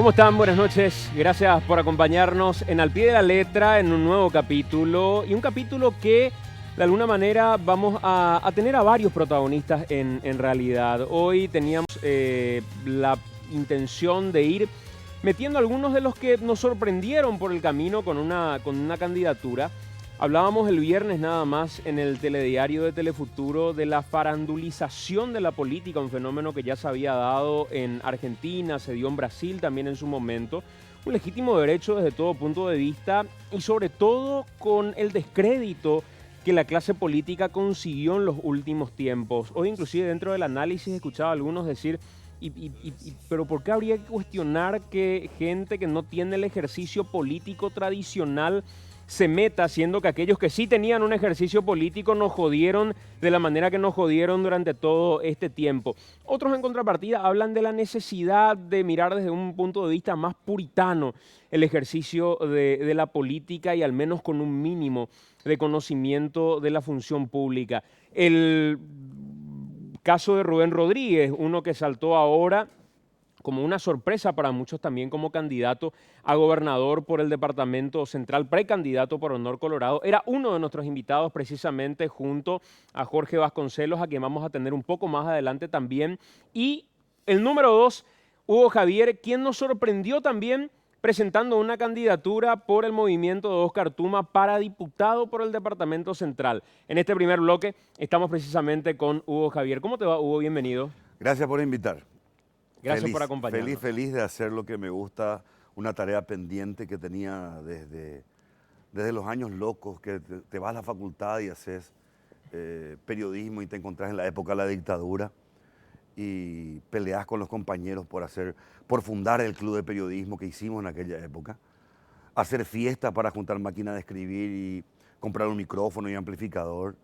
¿Cómo están? Buenas noches. Gracias por acompañarnos en Al Pie de la Letra en un nuevo capítulo. Y un capítulo que de alguna manera vamos a tener a varios protagonistas en realidad. Hoy teníamos la intención de ir metiendo algunos de los que nos sorprendieron por el camino con una candidatura. Hablábamos el viernes nada más en el telediario de Telefuturo de la farandulización de la política, un fenómeno que ya se había dado en Argentina, se dio en Brasil también en su momento, un legítimo derecho desde todo punto de vista y sobre todo con el descrédito que la clase política consiguió en los últimos tiempos. Hoy inclusive dentro del análisis escuchaba a algunos decir, pero ¿por qué habría que cuestionar que gente que no tiene el ejercicio político tradicional se meta, siendo que aquellos que sí tenían un ejercicio político nos jodieron de la manera que nos jodieron durante todo este tiempo? Otros en contrapartida hablan de la necesidad de mirar desde un punto de vista más puritano el ejercicio de la política y al menos con un mínimo de conocimiento de la función pública. El caso de Rubén Rodríguez, uno que saltó ahora como una sorpresa para muchos también como candidato a gobernador por el Departamento Central, precandidato por Honor Colorado. Era uno de nuestros invitados precisamente junto a Jorge Vasconcelos, a quien vamos a tener un poco más adelante también. Y el número 2, Hugo Javier, quien nos sorprendió también presentando una candidatura por el movimiento de Óscar Tuma para diputado por el Departamento Central. En este primer bloque estamos precisamente con Hugo Javier. ¿Cómo te va, Hugo? Bienvenido. Gracias por invitar. Gracias por acompañarnos. Feliz de hacer lo que me gusta, una tarea pendiente que tenía desde los años locos, que te vas a la facultad y haces periodismo y te encontrás en la época de la dictadura y peleas con los compañeros por fundar el club de periodismo que hicimos en aquella época, hacer fiestas para juntar máquinas de escribir y comprar un micrófono y amplificador.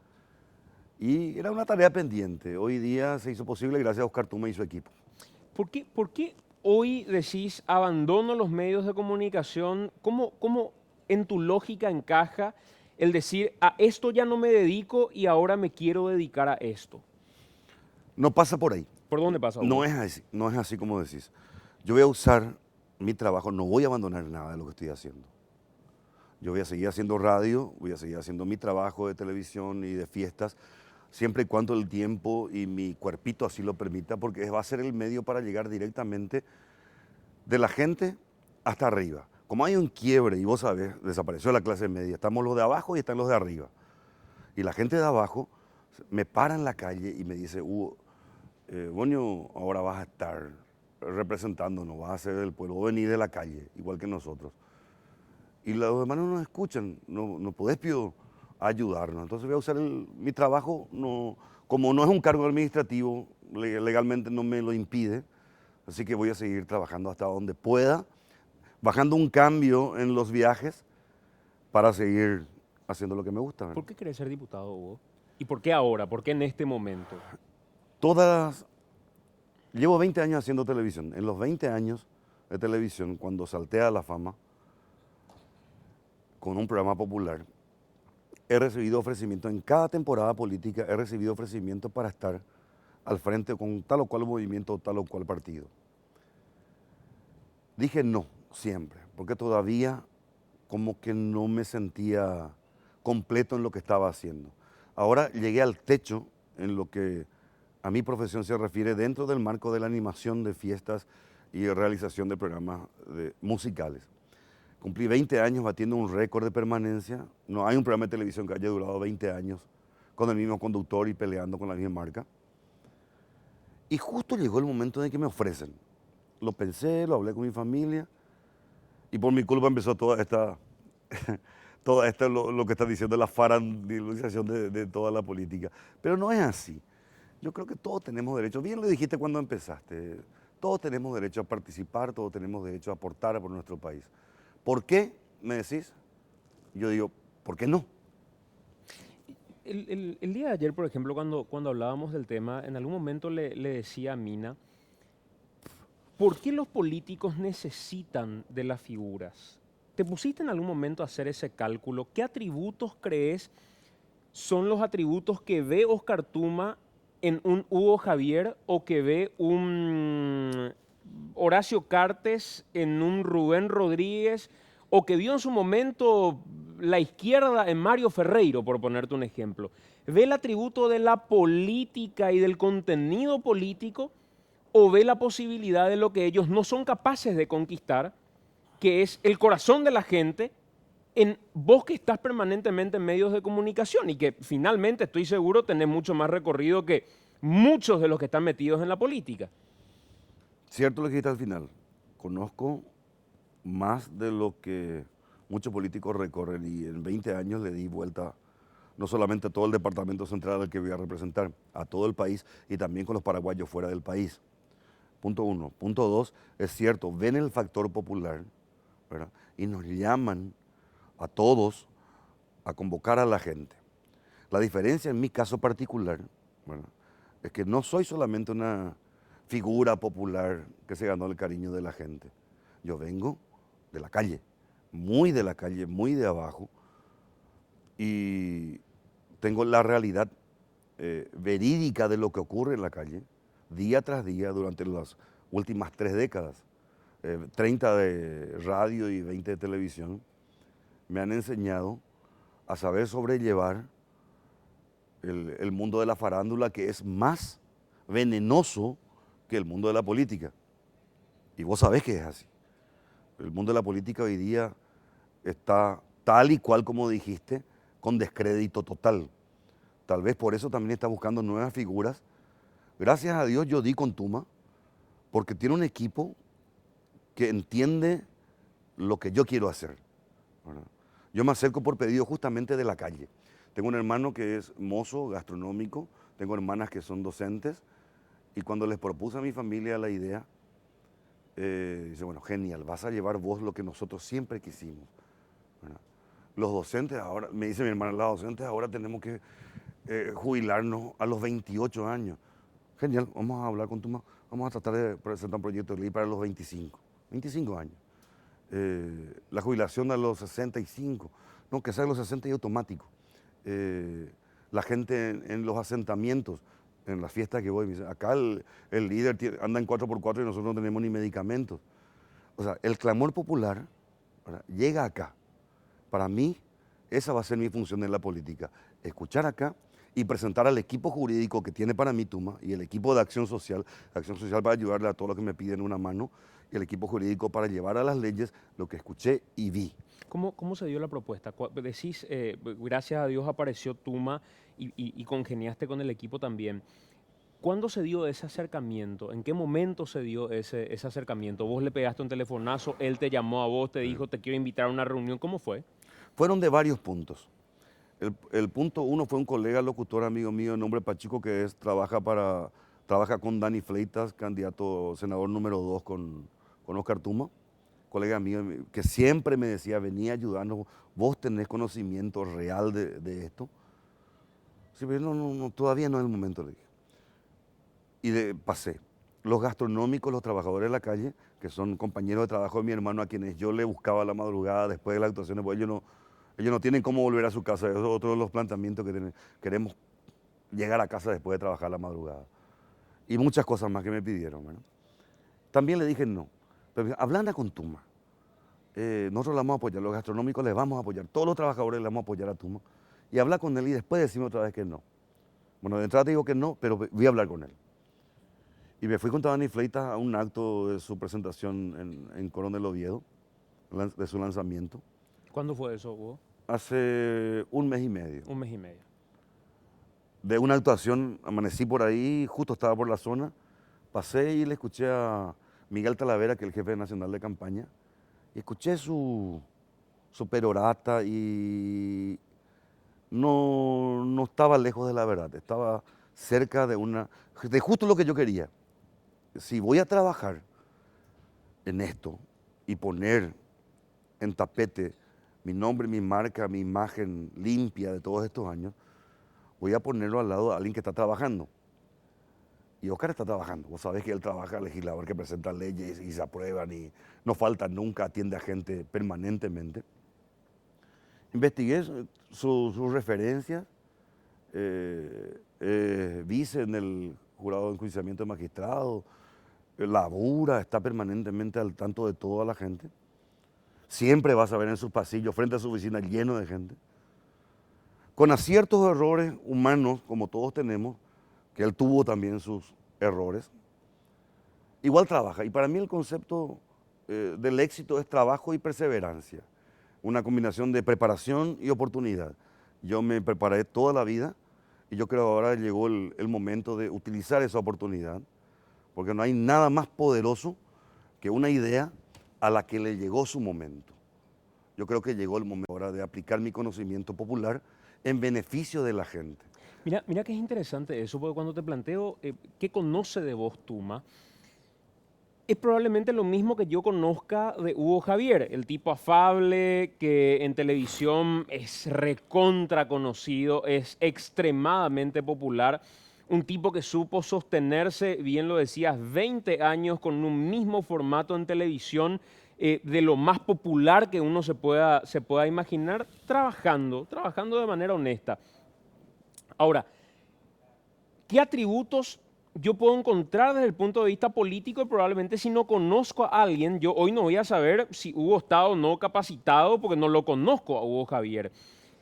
Y era una tarea pendiente. Hoy día se hizo posible gracias a Óscar Tuma y su equipo. ¿Por qué hoy decís abandono los medios de comunicación? ¿Cómo en tu lógica encaja el decir a esto ya no me dedico y ahora me quiero dedicar a esto? No pasa por ahí. ¿Por dónde pasa, Hugo? No es así como decís. Yo voy a usar mi trabajo, no voy a abandonar nada de lo que estoy haciendo. Yo voy a seguir haciendo radio, voy a seguir haciendo mi trabajo de televisión y de fiestas, siempre y cuando el tiempo y mi cuerpito así lo permita, porque va a ser el medio para llegar directamente de la gente hasta arriba. Como hay un quiebre, y vos sabés, desapareció la clase media, estamos los de abajo y están los de arriba. Y la gente de abajo me para en la calle y me dice, Hugo, Bonio, ahora vas a estar representándonos, vas a ser del pueblo, vos venís de la calle, igual que nosotros. Y los demás no nos escuchan, no podés, Pío, ayudarnos. Entonces voy a usar mi trabajo, como no es un cargo administrativo, legalmente no me lo impide, así que voy a seguir trabajando hasta donde pueda, bajando un cambio en los viajes para seguir haciendo lo que me gusta, ¿verdad? ¿Por qué querés ser diputado, Hugo? ¿Y por qué ahora? ¿Por qué en este momento? Llevo 20 años haciendo televisión. En los 20 años de televisión, cuando salté a la fama con un programa popular, he recibido ofrecimientos en cada temporada política, he recibido ofrecimientos para estar al frente con tal o cual movimiento o tal o cual partido. Dije no, siempre, porque todavía como que no me sentía completo en lo que estaba haciendo. Ahora llegué al techo en lo que a mi profesión se refiere dentro del marco de la animación de fiestas y realización de programas musicales. Cumplí 20 años batiendo un récord de permanencia. No hay un programa de televisión que haya durado 20 años con el mismo conductor y peleando con la misma marca. Y justo llegó el momento en que me ofrecen. Lo pensé, lo hablé con mi familia y por mi culpa empezó toda esta lo que está diciendo la farandulización de toda la política. Pero no es así. Yo creo que todos tenemos derecho, bien lo dijiste cuando empezaste, todos tenemos derecho a participar, todos tenemos derecho a aportar por nuestro país. ¿Por qué, me decís? Yo digo, ¿por qué no? El día de ayer, por ejemplo, cuando hablábamos del tema, en algún momento le decía a Mina, ¿por qué los políticos necesitan de las figuras? ¿Te pusiste en algún momento a hacer ese cálculo? ¿Qué atributos crees son los atributos que ve Óscar Tuma en un Hugo Javier o que ve un Horacio Cartes en un Rubén Rodríguez o que vio en su momento la izquierda en Mario Ferreiro, por ponerte un ejemplo. ¿Ve el atributo de la política y del contenido político o ve la posibilidad de lo que ellos no son capaces de conquistar, que es el corazón de la gente, en vos que estás permanentemente en medios de comunicación y que finalmente estoy seguro tenés mucho más recorrido que muchos de los que están metidos en la política? Cierto lo que dijiste al final. Conozco más de lo que muchos políticos recorren y en 20 años le di vuelta no solamente a todo el departamento central al que voy a representar, a todo el país y también con los paraguayos fuera del país. Punto uno. Punto dos, es cierto, ven el factor popular, ¿verdad? Y nos llaman a todos a convocar a la gente. La diferencia en mi caso particular, ¿verdad?, es que no soy solamente una figura popular que se ganó el cariño de la gente. Yo vengo de la calle, muy de abajo, y tengo la realidad verídica de lo que ocurre en la calle, día tras día, durante las últimas 3 décadas. 30 de radio y 20 de televisión, me han enseñado a saber sobrellevar el mundo de la farándula, que es más venenoso que el mundo de la política. Y vos sabés que es así. El mundo de la política hoy día está tal y cual como dijiste, con descrédito total. Tal vez por eso también está buscando nuevas figuras. Gracias a Dios yo di con Tuma, porque tiene un equipo que entiende lo que yo quiero hacer, ¿verdad? Yo me acerco por pedido justamente de la calle. Tengo un hermano que es mozo gastronómico, tengo hermanas que son docentes, y cuando les propuse a mi familia la idea, dice, bueno, genial, vas a llevar vos lo que nosotros siempre quisimos, ¿verdad? Los docentes ahora, me dice mi hermana, los docentes ahora tenemos que jubilarnos a los 28 años. Genial, vamos a hablar con Tuma, vamos a tratar de presentar un proyecto de ley para los 25 años. La jubilación a los 65, no, que sea a los 60 y automático. La gente en los asentamientos, en las fiestas que voy, me dice, acá el líder anda en 4x4 y nosotros no tenemos ni medicamentos. O sea, el clamor popular, ¿verdad?, llega acá. Para mí, esa va a ser mi función en la política, escuchar acá y presentar al equipo jurídico que tiene para mí Tuma y el equipo de acción social para ayudarle a todos los que me piden una mano, y el equipo jurídico para llevar a las leyes lo que escuché y vi. ¿Cómo se dio la propuesta? Decís, gracias a Dios apareció Tuma y congeniaste con el equipo también. ¿Cuándo se dio ese acercamiento? ¿En qué momento se dio ese acercamiento? ¿Vos le pegaste un telefonazo, él te llamó a vos, te dijo, te quiero invitar a una reunión? ¿Cómo fue? Fueron de varios puntos. El punto uno fue un colega locutor amigo mío de nombre Pachico, que trabaja con Dani Fleitas, candidato senador número 2 con Oscar Tuma, colega mío que siempre me decía, venía a ayudarnos, vos tenés conocimiento real de esto. Sí, pero no, todavía no es el momento, le dije. Y pasé. Los gastronómicos, los trabajadores de la calle, que son compañeros de trabajo de mi hermano, a quienes yo le buscaba a la madrugada después de las actuaciones, porque ellos no tienen cómo volver a su casa. Eso es otro de los planteamientos que tenemos. Queremos llegar a casa después de trabajar la madrugada. Y muchas cosas más que me pidieron, ¿verdad? También le dije no. Pero hablando con Tuma, nosotros le vamos a apoyar, los gastronómicos les vamos a apoyar, todos los trabajadores les vamos a apoyar a Tuma. Y habla con él y después decimos otra vez que no. Bueno, de entrada te digo que no, pero voy a hablar con él. Y me fui con Dani Fleitas a un acto de su presentación en Coronel Oviedo, de su lanzamiento, ¿Cuándo fue eso, Hugo? hace un mes y medio. Un mes y medio. De una actuación, amanecí por ahí, justo estaba por la zona, pasé y le escuché a Miguel Talavera, que es el jefe nacional de campaña, y escuché su perorata y no estaba lejos de la verdad, estaba cerca de justo lo que yo quería. Si voy a trabajar en esto y poner en tapete mi nombre, mi marca, mi imagen limpia de todos estos años, voy a ponerlo al lado de alguien que está trabajando. Y Oscar está trabajando. Vos sabés que él trabaja, legislador que presenta leyes y se aprueban y no falta nunca, atiende a gente permanentemente. Investigué sus referencias, vice en el jurado de enjuiciamiento de magistrados, labura, está permanentemente al tanto de toda la gente. Siempre vas a ver en sus pasillos, frente a su oficina, lleno de gente. Con aciertos o errores humanos, como todos tenemos, que él tuvo también sus errores, igual trabaja. Y para mí el concepto del éxito es trabajo y perseverancia, una combinación de preparación y oportunidad. Yo me preparé toda la vida y yo creo que ahora llegó el momento de utilizar esa oportunidad, porque no hay nada más poderoso que una idea a la que le llegó su momento. Yo creo que llegó el momento ahora de aplicar mi conocimiento popular en beneficio de la gente. Mira que es interesante eso, porque cuando te planteo qué conoce de vos Tuma, es probablemente lo mismo que yo conozca de Hugo Javier, el tipo afable que en televisión es recontra conocido, es extremadamente popular, un tipo que supo sostenerse, bien lo decías, 20 años con un mismo formato en televisión, de lo más popular que uno se pueda imaginar, trabajando de manera honesta. Ahora, ¿qué atributos yo puedo encontrar desde el punto de vista político? Y probablemente si no conozco a alguien, yo hoy no voy a saber si Hugo está o no capacitado porque no lo conozco a Hugo Javier.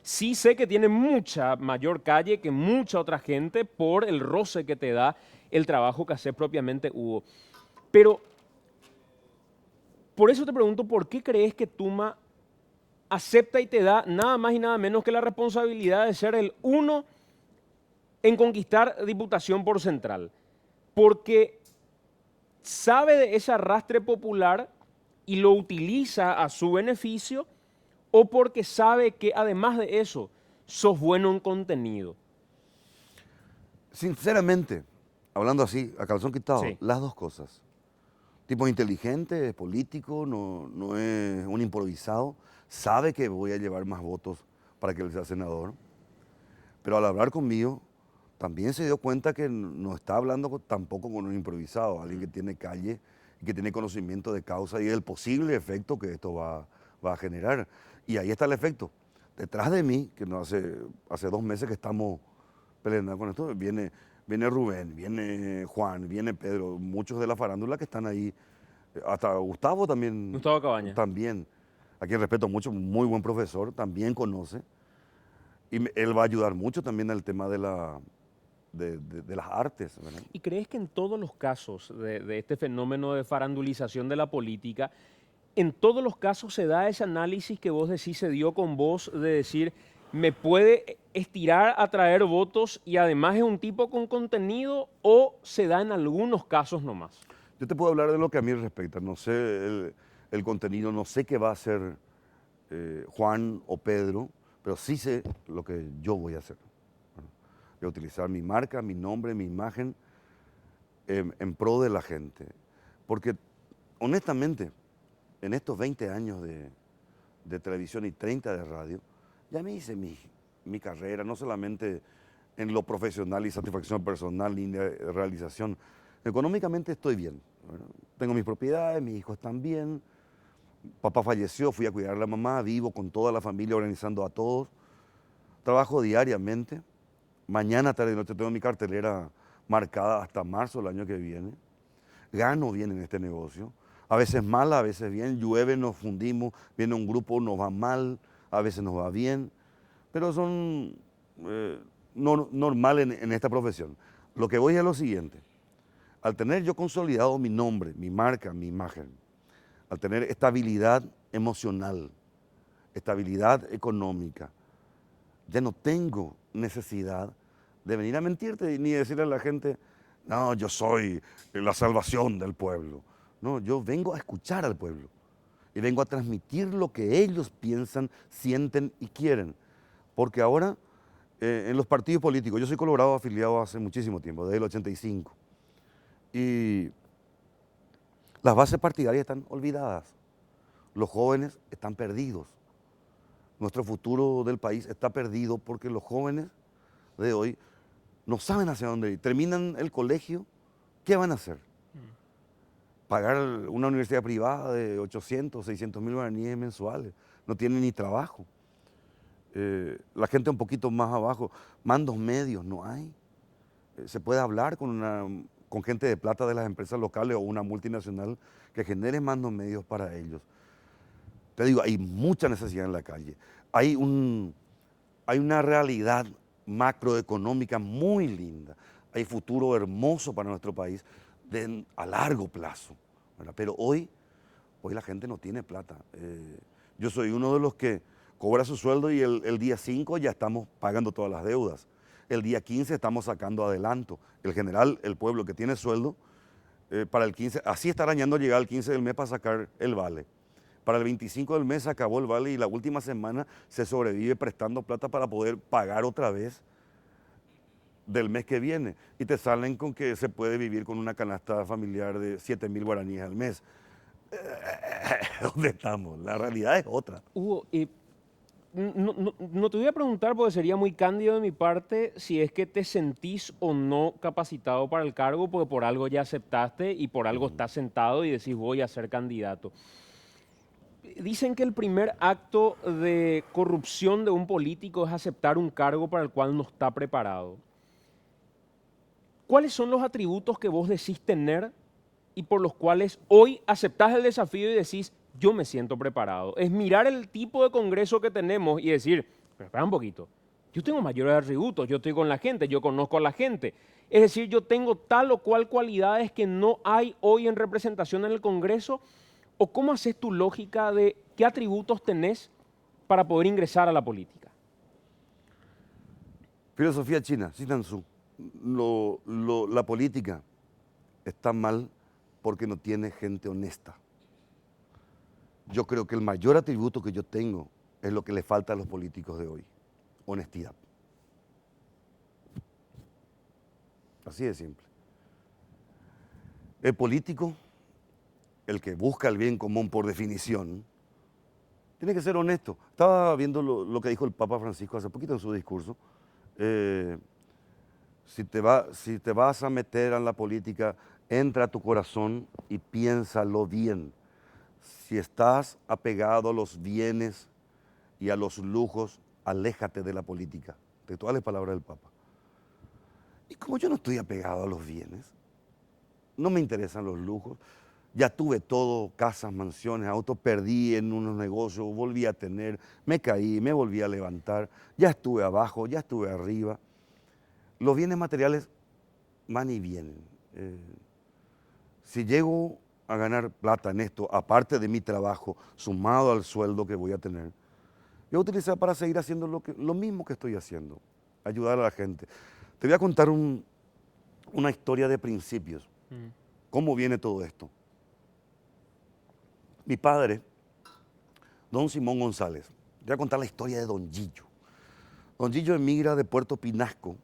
Sí sé que tiene mucha mayor calle que mucha otra gente por el roce que te da el trabajo que hace propiamente Hugo. Pero por eso te pregunto, ¿por qué crees que Tuma acepta y te da nada más y nada menos que la responsabilidad de ser el uno en conquistar Diputación por Central? Porque sabe de ese arrastre popular y lo utiliza a su beneficio, o porque sabe que además de eso, sos bueno en contenido. Sinceramente, hablando así, a calzón quitado, Sí. las dos cosas. Tipo inteligente, es político, no es un improvisado, sabe que voy a llevar más votos para que él sea senador, pero al hablar conmigo también se dio cuenta que no está hablando tampoco con un improvisado, alguien que tiene calle y que tiene conocimiento de causa y del posible efecto que esto va a generar. Y ahí está el efecto. Detrás de mí, que no hace 2 meses que estamos peleando con esto, viene Rubén, viene Juan, viene Pedro, muchos de la farándula que están ahí, hasta Gustavo también, Gustavo Cabaña. también, a quien respeto mucho, muy buen profesor, también conoce, y él va a ayudar mucho también al tema de las artes, ¿verdad? ¿Y crees que en todos los casos de este fenómeno de farandulización de la política, en todos los casos se da ese análisis que vos decís se dio con vos de decir, me puede estirar a traer votos y además es un tipo con contenido, o se da en algunos casos nomás? Yo te puedo hablar de lo que a mí respecta, no sé el contenido, no sé qué va a hacer Juan o Pedro, pero sí sé lo que yo voy a hacer. ¿Verdad? Voy a utilizar mi marca, mi nombre, mi imagen en pro de la gente. Porque honestamente, en estos 20 años de televisión y 30 de radio, ya me hice mi carrera, no solamente en lo profesional y satisfacción personal ni de realización. Económicamente estoy bien, ¿verdad? Tengo mis propiedades, mis hijos están bien. Papá falleció, fui a cuidar a la mamá, vivo con toda la familia organizando a todos. Trabajo diariamente. Mañana, tarde y noche tengo mi cartelera marcada hasta marzo del año que viene. Gano bien en este negocio. A veces mal, a veces bien. Llueve, nos fundimos, viene un grupo, nos va mal, a veces nos va bien. Pero son normal en esta profesión. Lo que voy es lo siguiente. Al tener yo consolidado mi nombre, mi marca, mi imagen, al tener estabilidad emocional, estabilidad económica, ya no tengo necesidad de venir a mentirte ni decirle a la gente, no, yo soy la salvación del pueblo. No, yo vengo a escuchar al pueblo y vengo a transmitir lo que ellos piensan, sienten y quieren. Porque ahora, en los partidos políticos, yo soy colorado afiliado hace muchísimo tiempo, desde el 85, y las bases partidarias están olvidadas. Los jóvenes están perdidos. Nuestro futuro del país está perdido porque los jóvenes de hoy no saben hacia dónde ir. Terminan el colegio, ¿qué van a hacer? Pagar una universidad privada de 800, 600 mil guaraníes mensuales. No tienen ni trabajo. La gente un poquito más abajo, mandos medios, no hay. Se puede hablar con una con gente de plata de las empresas locales o una multinacional que genere más medios para ellos. Te digo, hay mucha necesidad en la calle. Hay una realidad macroeconómica muy linda. Hay futuro hermoso para nuestro país a largo plazo, ¿verdad? Pero hoy la gente no tiene plata. Yo soy uno de los que cobra su sueldo y el día 5 ya estamos pagando todas las deudas. El día 15 estamos sacando adelanto. El general, el pueblo que tiene sueldo, para el 15, así está arañando llegar al 15 del mes para sacar el vale. Para el 25 del mes se acabó el vale y la última semana se sobrevive prestando plata para poder pagar otra vez del mes que viene. Y te salen con que se puede vivir con una canasta familiar de 7.000 guaraníes al mes. ¿Dónde estamos? La realidad es otra. Hugo, no te voy a preguntar porque sería muy cándido de mi parte si es que te sentís o no capacitado para el cargo, porque por algo ya aceptaste y por algo estás sentado y decís voy a ser candidato. Dicen que el primer acto de corrupción de un político es aceptar un cargo para el cual no está preparado. ¿Cuáles son los atributos que vos decís tener y por los cuales hoy aceptás el desafío y decís, yo me siento preparado? Es mirar el tipo de Congreso que tenemos y decir, pero espera un poquito, yo tengo mayores atributos, yo estoy con la gente, yo conozco a la gente. Es decir, yo tengo tal o cual cualidades que no hay hoy en representación en el Congreso. ¿O cómo haces tu lógica de qué atributos tenés para poder ingresar a la política? Filosofía china, Xi Tzu. La política está mal porque no tiene gente honesta. Yo creo que el mayor atributo que yo tengo es lo que le falta a los políticos de hoy, honestidad. Así de simple. El político, el que busca el bien común por definición, tiene que ser honesto. Estaba viendo lo que dijo el Papa Francisco hace poquito en su discurso. Si te vas a meter en la política, entra a tu corazón y piénsalo bien. Si estás apegado a los bienes y a los lujos, aléjate de la política. Textuales palabras del Papa. Y como yo no estoy apegado a los bienes, no me interesan los lujos, ya tuve todo, casas, mansiones, autos, perdí en unos negocios, volví a tener, me caí, me volví a levantar, ya estuve abajo, ya estuve arriba. Los bienes materiales van y vienen. Si llego a ganar plata en esto, aparte de mi trabajo, sumado al sueldo que voy a tener, yo voy a utilizar para seguir haciendo lo mismo que estoy haciendo, ayudar a la gente. Te voy a contar una historia de principios. ¿Cómo viene todo esto? Mi padre, don Simón González, voy a contar la historia de don Gillo. Don Gillo emigra de Puerto Pinasco,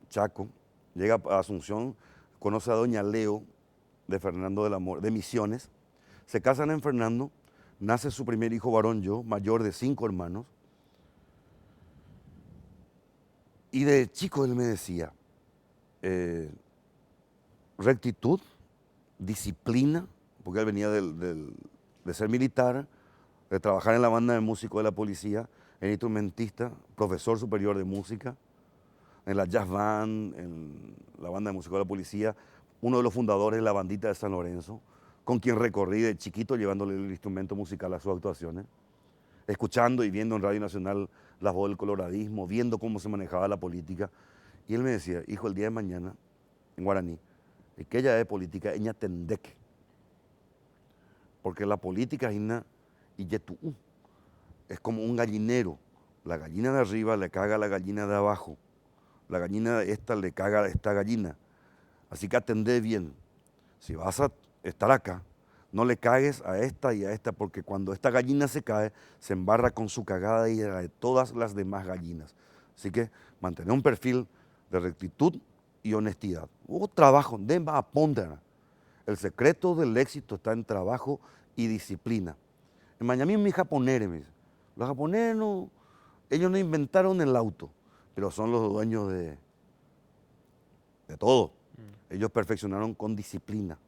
Chaco, llega a Asunción, conoce a doña Leo de Fernando del Amor, de Misiones, se casan en Fernando, nace su primer hijo varón, yo, mayor de 5 hermanos, y de chico él me decía, rectitud, disciplina, porque él venía de ser militar, de trabajar en la banda de músicos de la policía, en instrumentista, profesor superior de música, en la jazz band, en la banda de músicos de la policía, uno de los fundadores de la bandita de San Lorenzo, con quien recorrí de chiquito llevándole el instrumento musical a sus actuaciones, escuchando y viendo en Radio Nacional la voz del coloradismo, viendo cómo se manejaba la política. Y él me decía, hijo, el día de mañana, en guaraní, que ella es política, ella tendeque. Porque la política es como un gallinero. La gallina de arriba le caga a la gallina de abajo. La gallina de esta le caga a esta gallina. Así que atendé bien. Si vas a estar acá, no le cagues a esta y a esta, porque cuando esta gallina se cae, se embarra con su cagada y la de todas las demás gallinas. Así que mantener un perfil de rectitud y honestidad. Hubo trabajo, a pondera. El secreto del éxito está en trabajo y disciplina. En Miami, mis japoneses, me dicen, los japoneses ellos no inventaron el auto, pero son los dueños de todo. Ellos perfeccionaron con disciplina.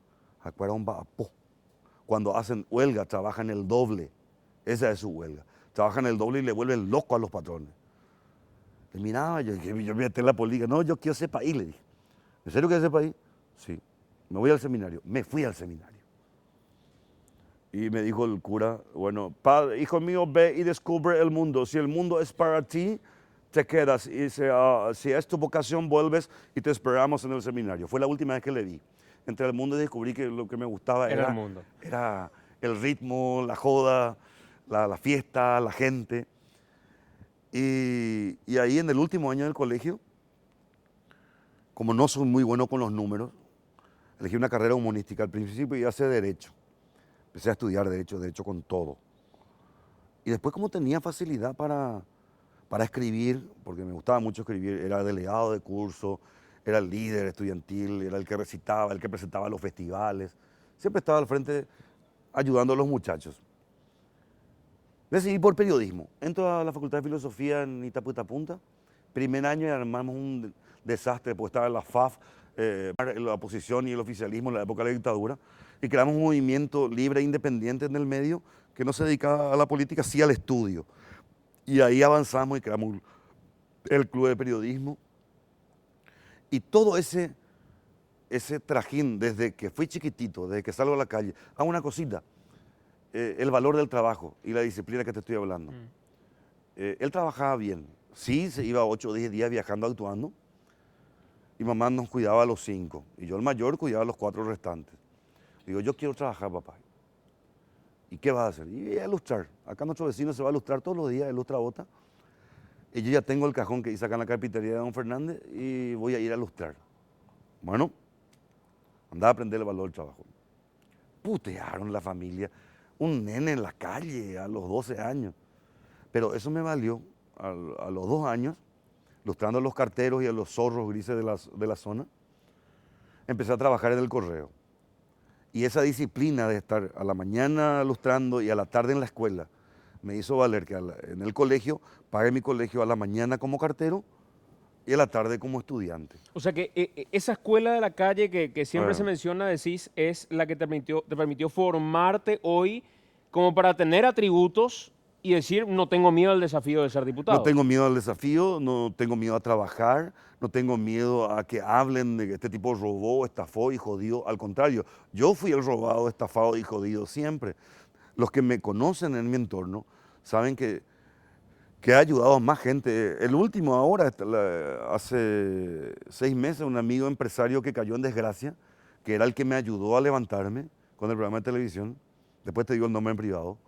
Cuando hacen huelga, trabajan el doble. Esa es su huelga. Trabajan el doble y le vuelven loco a los patrones. Y miraba, yo me metí en la política. No, yo quiero ese país, le dije. ¿En serio que ese país? Sí. me voy al seminario. Me fui al seminario. Y me dijo el cura, bueno, padre, hijo mío, ve y descubre el mundo. Si el mundo es para ti, te quedas. Y si es tu vocación, vuelves y te esperamos en el seminario. Fue la última vez que le vi. Entré al mundo y descubrí que lo que me gustaba Era el mundo. era el ritmo, la joda, la fiesta, la gente. Y ahí en el último año del colegio, como no soy muy bueno con los números, elegí una carrera humanística. Al principio iba a hacer Derecho. Empecé a estudiar Derecho con todo. Y después como tenía facilidad para escribir, porque me gustaba mucho escribir, era delegado de curso, era el líder estudiantil, era el que recitaba, el que presentaba los festivales. Siempre estaba al frente ayudando a los muchachos. Decidí por periodismo. Entro a la Facultad de Filosofía en Itapunta. Primer año y armamos un desastre, porque estaba en la FAF, la oposición y el oficialismo en la época de la dictadura, y creamos un movimiento libre e independiente en el medio que no se dedicaba a la política, sí al estudio. Y ahí avanzamos y creamos el Club de Periodismo. Y todo ese trajín, desde que fui chiquitito, desde que salgo a la calle, a una cosita, el valor del trabajo y la disciplina que te estoy hablando. Él trabajaba bien. Sí, se iba 8 o 10 días viajando, actuando. Y mamá nos cuidaba a los 5. Y yo, el mayor, cuidaba a los 4 restantes. Digo, yo quiero trabajar, papá. ¿Y qué vas a hacer? Y a ilustrar. Acá nuestro vecino se va a ilustrar todos los días, ilustra bota. Y yo ya tengo el cajón que hice acá en la carpintería de don Fernández y voy a ir a ilustrar. Bueno, andaba a aprender el valor del trabajo. Putearon la familia. Un nene en la calle a los 12 años. Pero eso me valió a los 2 años, ilustrando a los carteros y a los zorros grises de la zona. Empecé a trabajar en el correo. Y esa disciplina de estar a la mañana ilustrando y a la tarde en la escuela me hizo valer que en el colegio pagué mi colegio a la mañana como cartero y a la tarde como estudiante. O sea que esa escuela de la calle que siempre se Bueno. menciona, decís, es la que te permitió formarte hoy como para tener atributos y decir, no tengo miedo al desafío de ser No diputado. tengo miedo al desafío, no tengo miedo a trabajar, no tengo miedo a que hablen de que este tipo robó, estafó y jodió. Al contrario, yo fui el robado, estafado y jodido siempre. Los que me conocen en mi entorno saben que he ayudado a más gente. El último ahora, hace 6 meses, un amigo empresario que cayó en desgracia, que era el que me ayudó a levantarme con el programa de televisión, después te digo el nombre en privado,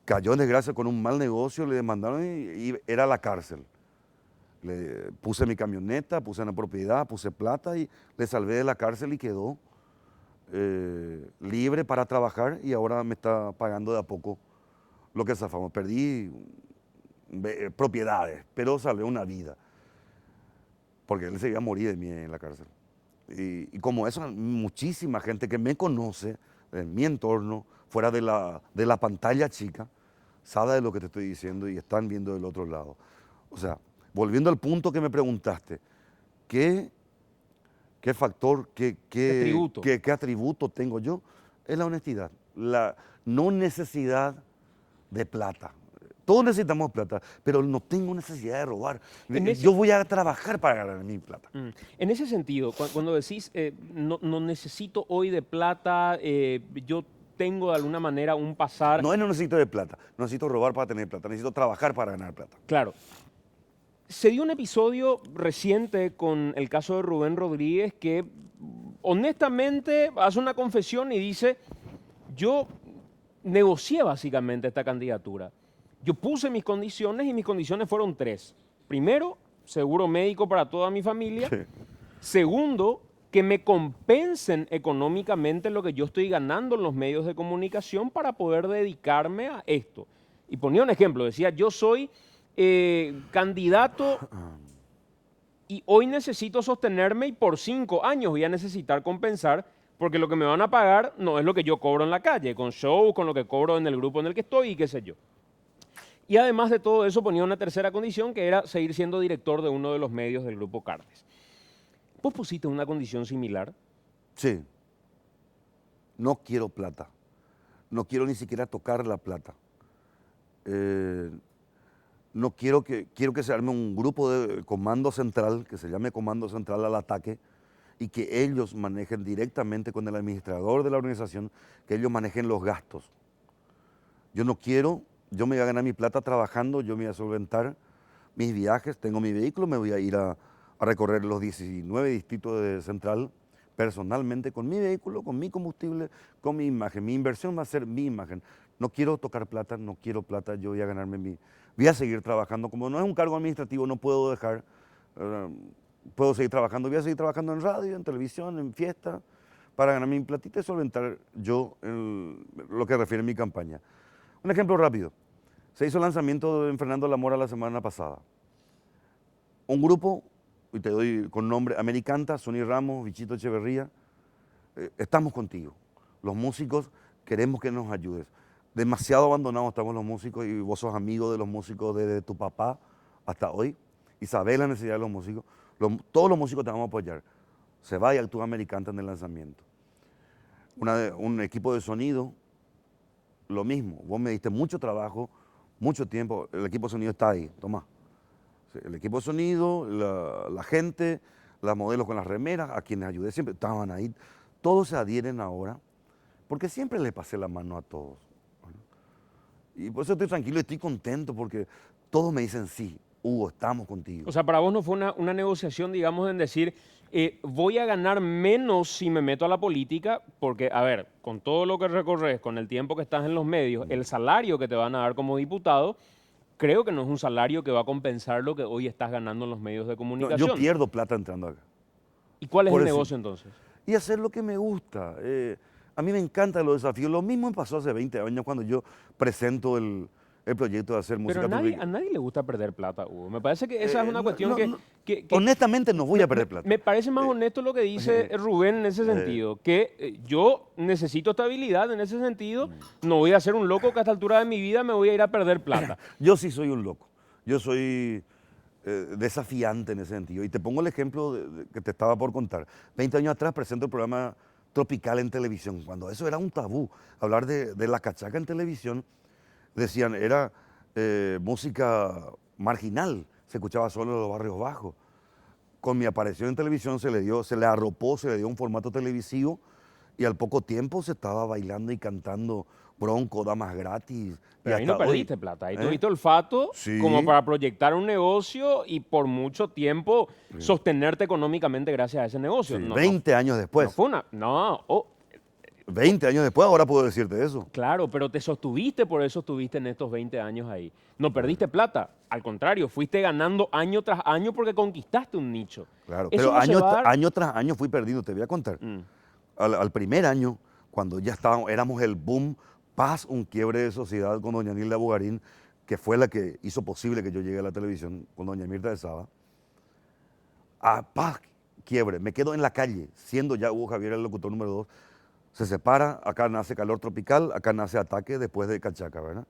cayó en desgracia con un mal negocio, le demandaron y era la cárcel. Le puse mi camioneta, puse una propiedad, puse plata y le salvé de la cárcel y quedó libre para trabajar y ahora me está pagando de a poco lo que zafamos. Perdí propiedades, pero salvé una vida, porque él se iba a morir de mí en la cárcel. Y como eso, muchísima gente que me conoce en mi entorno, fuera de la pantalla chica, sabe de lo que te estoy diciendo y están viendo del otro lado. O sea, volviendo al punto que me preguntaste, ¿qué factor, qué atributo tengo yo? Es la honestidad, la no necesidad de plata. Todos necesitamos plata, pero no tengo necesidad de robar. Yo voy a trabajar para ganar mi plata. En ese sentido, cuando decís, no necesito hoy de plata, yo tengo de alguna manera un pasar. No necesito de plata, no necesito robar para tener plata, necesito trabajar para ganar plata. Claro. Se dio un episodio reciente con el caso de Rubén Rodríguez que honestamente hace una confesión y dice, yo negocié básicamente esta candidatura. Yo puse mis condiciones y mis condiciones fueron 3. Primero, seguro médico para toda mi familia. Sí. Segundo, que me compensen económicamente lo que yo estoy ganando en los medios de comunicación para poder dedicarme a esto. Y ponía un ejemplo, decía, yo soy candidato y hoy necesito sostenerme y por 5 años voy a necesitar compensar porque lo que me van a pagar no es lo que yo cobro en la calle, con show, con lo que cobro en el grupo en el que estoy y qué sé yo. Y además de todo eso ponía una tercera condición que era seguir siendo director de uno de los medios del Grupo Cartes. ¿Vos pusiste una condición similar? Sí. No quiero plata. No quiero ni siquiera tocar la plata. No quiero que se arme un grupo de comando central, que se llame Comando Central al Ataque, y que ellos manejen directamente con el administrador de la organización, que ellos manejen los gastos. Yo no quiero, yo me voy a ganar mi plata trabajando, yo me voy a solventar mis viajes, tengo mi vehículo, me voy a ir a recorrer los 19 distritos de Central personalmente con mi vehículo, con mi combustible, con mi imagen. Mi inversión va a ser mi imagen. No quiero tocar plata, no quiero plata, yo voy a ganarme voy a seguir trabajando. Como no es un cargo administrativo, no puedo dejar, puedo seguir trabajando. Voy a seguir trabajando en radio, en televisión, en fiesta, para ganar mi platita y solventar yo lo que refiere a mi campaña. Un ejemplo rápido. Se hizo el lanzamiento en Fernando La Mora la semana pasada. Un grupo, y te doy con nombre, Americanta, Sonny Ramos, Bichito Echeverría, estamos contigo. Los músicos queremos que nos ayudes. Demasiado abandonados estamos los músicos y vos sos amigo de los músicos desde tu papá hasta hoy y sabés la necesidad de los músicos. Todos los músicos te vamos a apoyar. Se va y actúa Americanta en el lanzamiento. Un equipo de sonido, lo mismo. Vos me diste mucho trabajo, mucho tiempo. El equipo de sonido está ahí, tomá. El equipo de sonido, la gente, las modelos con las remeras, a quienes ayudé siempre, estaban ahí. Todos se adhieren ahora, porque siempre le pasé la mano a todos. Y por eso estoy tranquilo y estoy contento, porque todos me dicen sí, Hugo, estamos contigo. O sea, para vos no fue una negociación, digamos, en decir, voy a ganar menos si me meto a la política, porque, a ver, con todo lo que recorres, con el tiempo que estás en los medios, el salario que te van a dar como diputado, creo que no es un salario que va a compensar lo que hoy estás ganando en los medios de No, comunicación. yo pierdo plata entrando acá. ¿Y cuál es Por el eso. negocio entonces? Y hacer lo que me gusta. A mí me encantan los desafíos. Lo mismo me pasó hace 20 años cuando yo presento el proyecto de hacer música. Pero a nadie le gusta perder plata, Hugo. Me parece que esa es una cuestión que honestamente no voy a perder plata. me parece más honesto lo que dice Rubén en ese sentido, que yo necesito estabilidad en ese sentido, no voy a ser un loco que a esta altura de mi vida me voy a ir a perder plata. Yo sí soy un loco. Yo soy desafiante en ese sentido. Y te pongo el ejemplo que te estaba por contar. 20 años atrás presento el programa Tropical en televisión, cuando eso era un tabú. Hablar de la cachaca en televisión, decían, era música marginal, se escuchaba solo en los barrios bajos. Con mi aparición en televisión se le arropó, se le dio un formato televisivo y al poco tiempo se estaba bailando y cantando Bronco, Damas Gratis. Pero ahí no perdiste plata, ahí tuviste olfato Sí. como para proyectar un negocio y por mucho tiempo sostenerte económicamente gracias a ese negocio. Sí, No, 20 años después. no fue una... No, 20 años después ahora puedo decirte eso. claro, pero te sostuviste, por eso estuviste en estos 20 años ahí. No perdiste plata, al contrario, fuiste ganando año tras año porque conquistaste un nicho. Claro, Eso pero no se va a dar- año tras año fui perdido, te voy a contar. Al primer año, cuando ya éramos el boom, Paz, un quiebre de sociedad con doña Nilda Bugarín, que fue la que hizo posible que yo llegue a la televisión con doña Mirta de Saba. A Paz, quiebre, me quedo en la calle, siendo ya Hugo Javier el locutor número 2. Se separa, acá nace Calor Tropical, acá nace Ataque después de Cachaca, ¿verdad?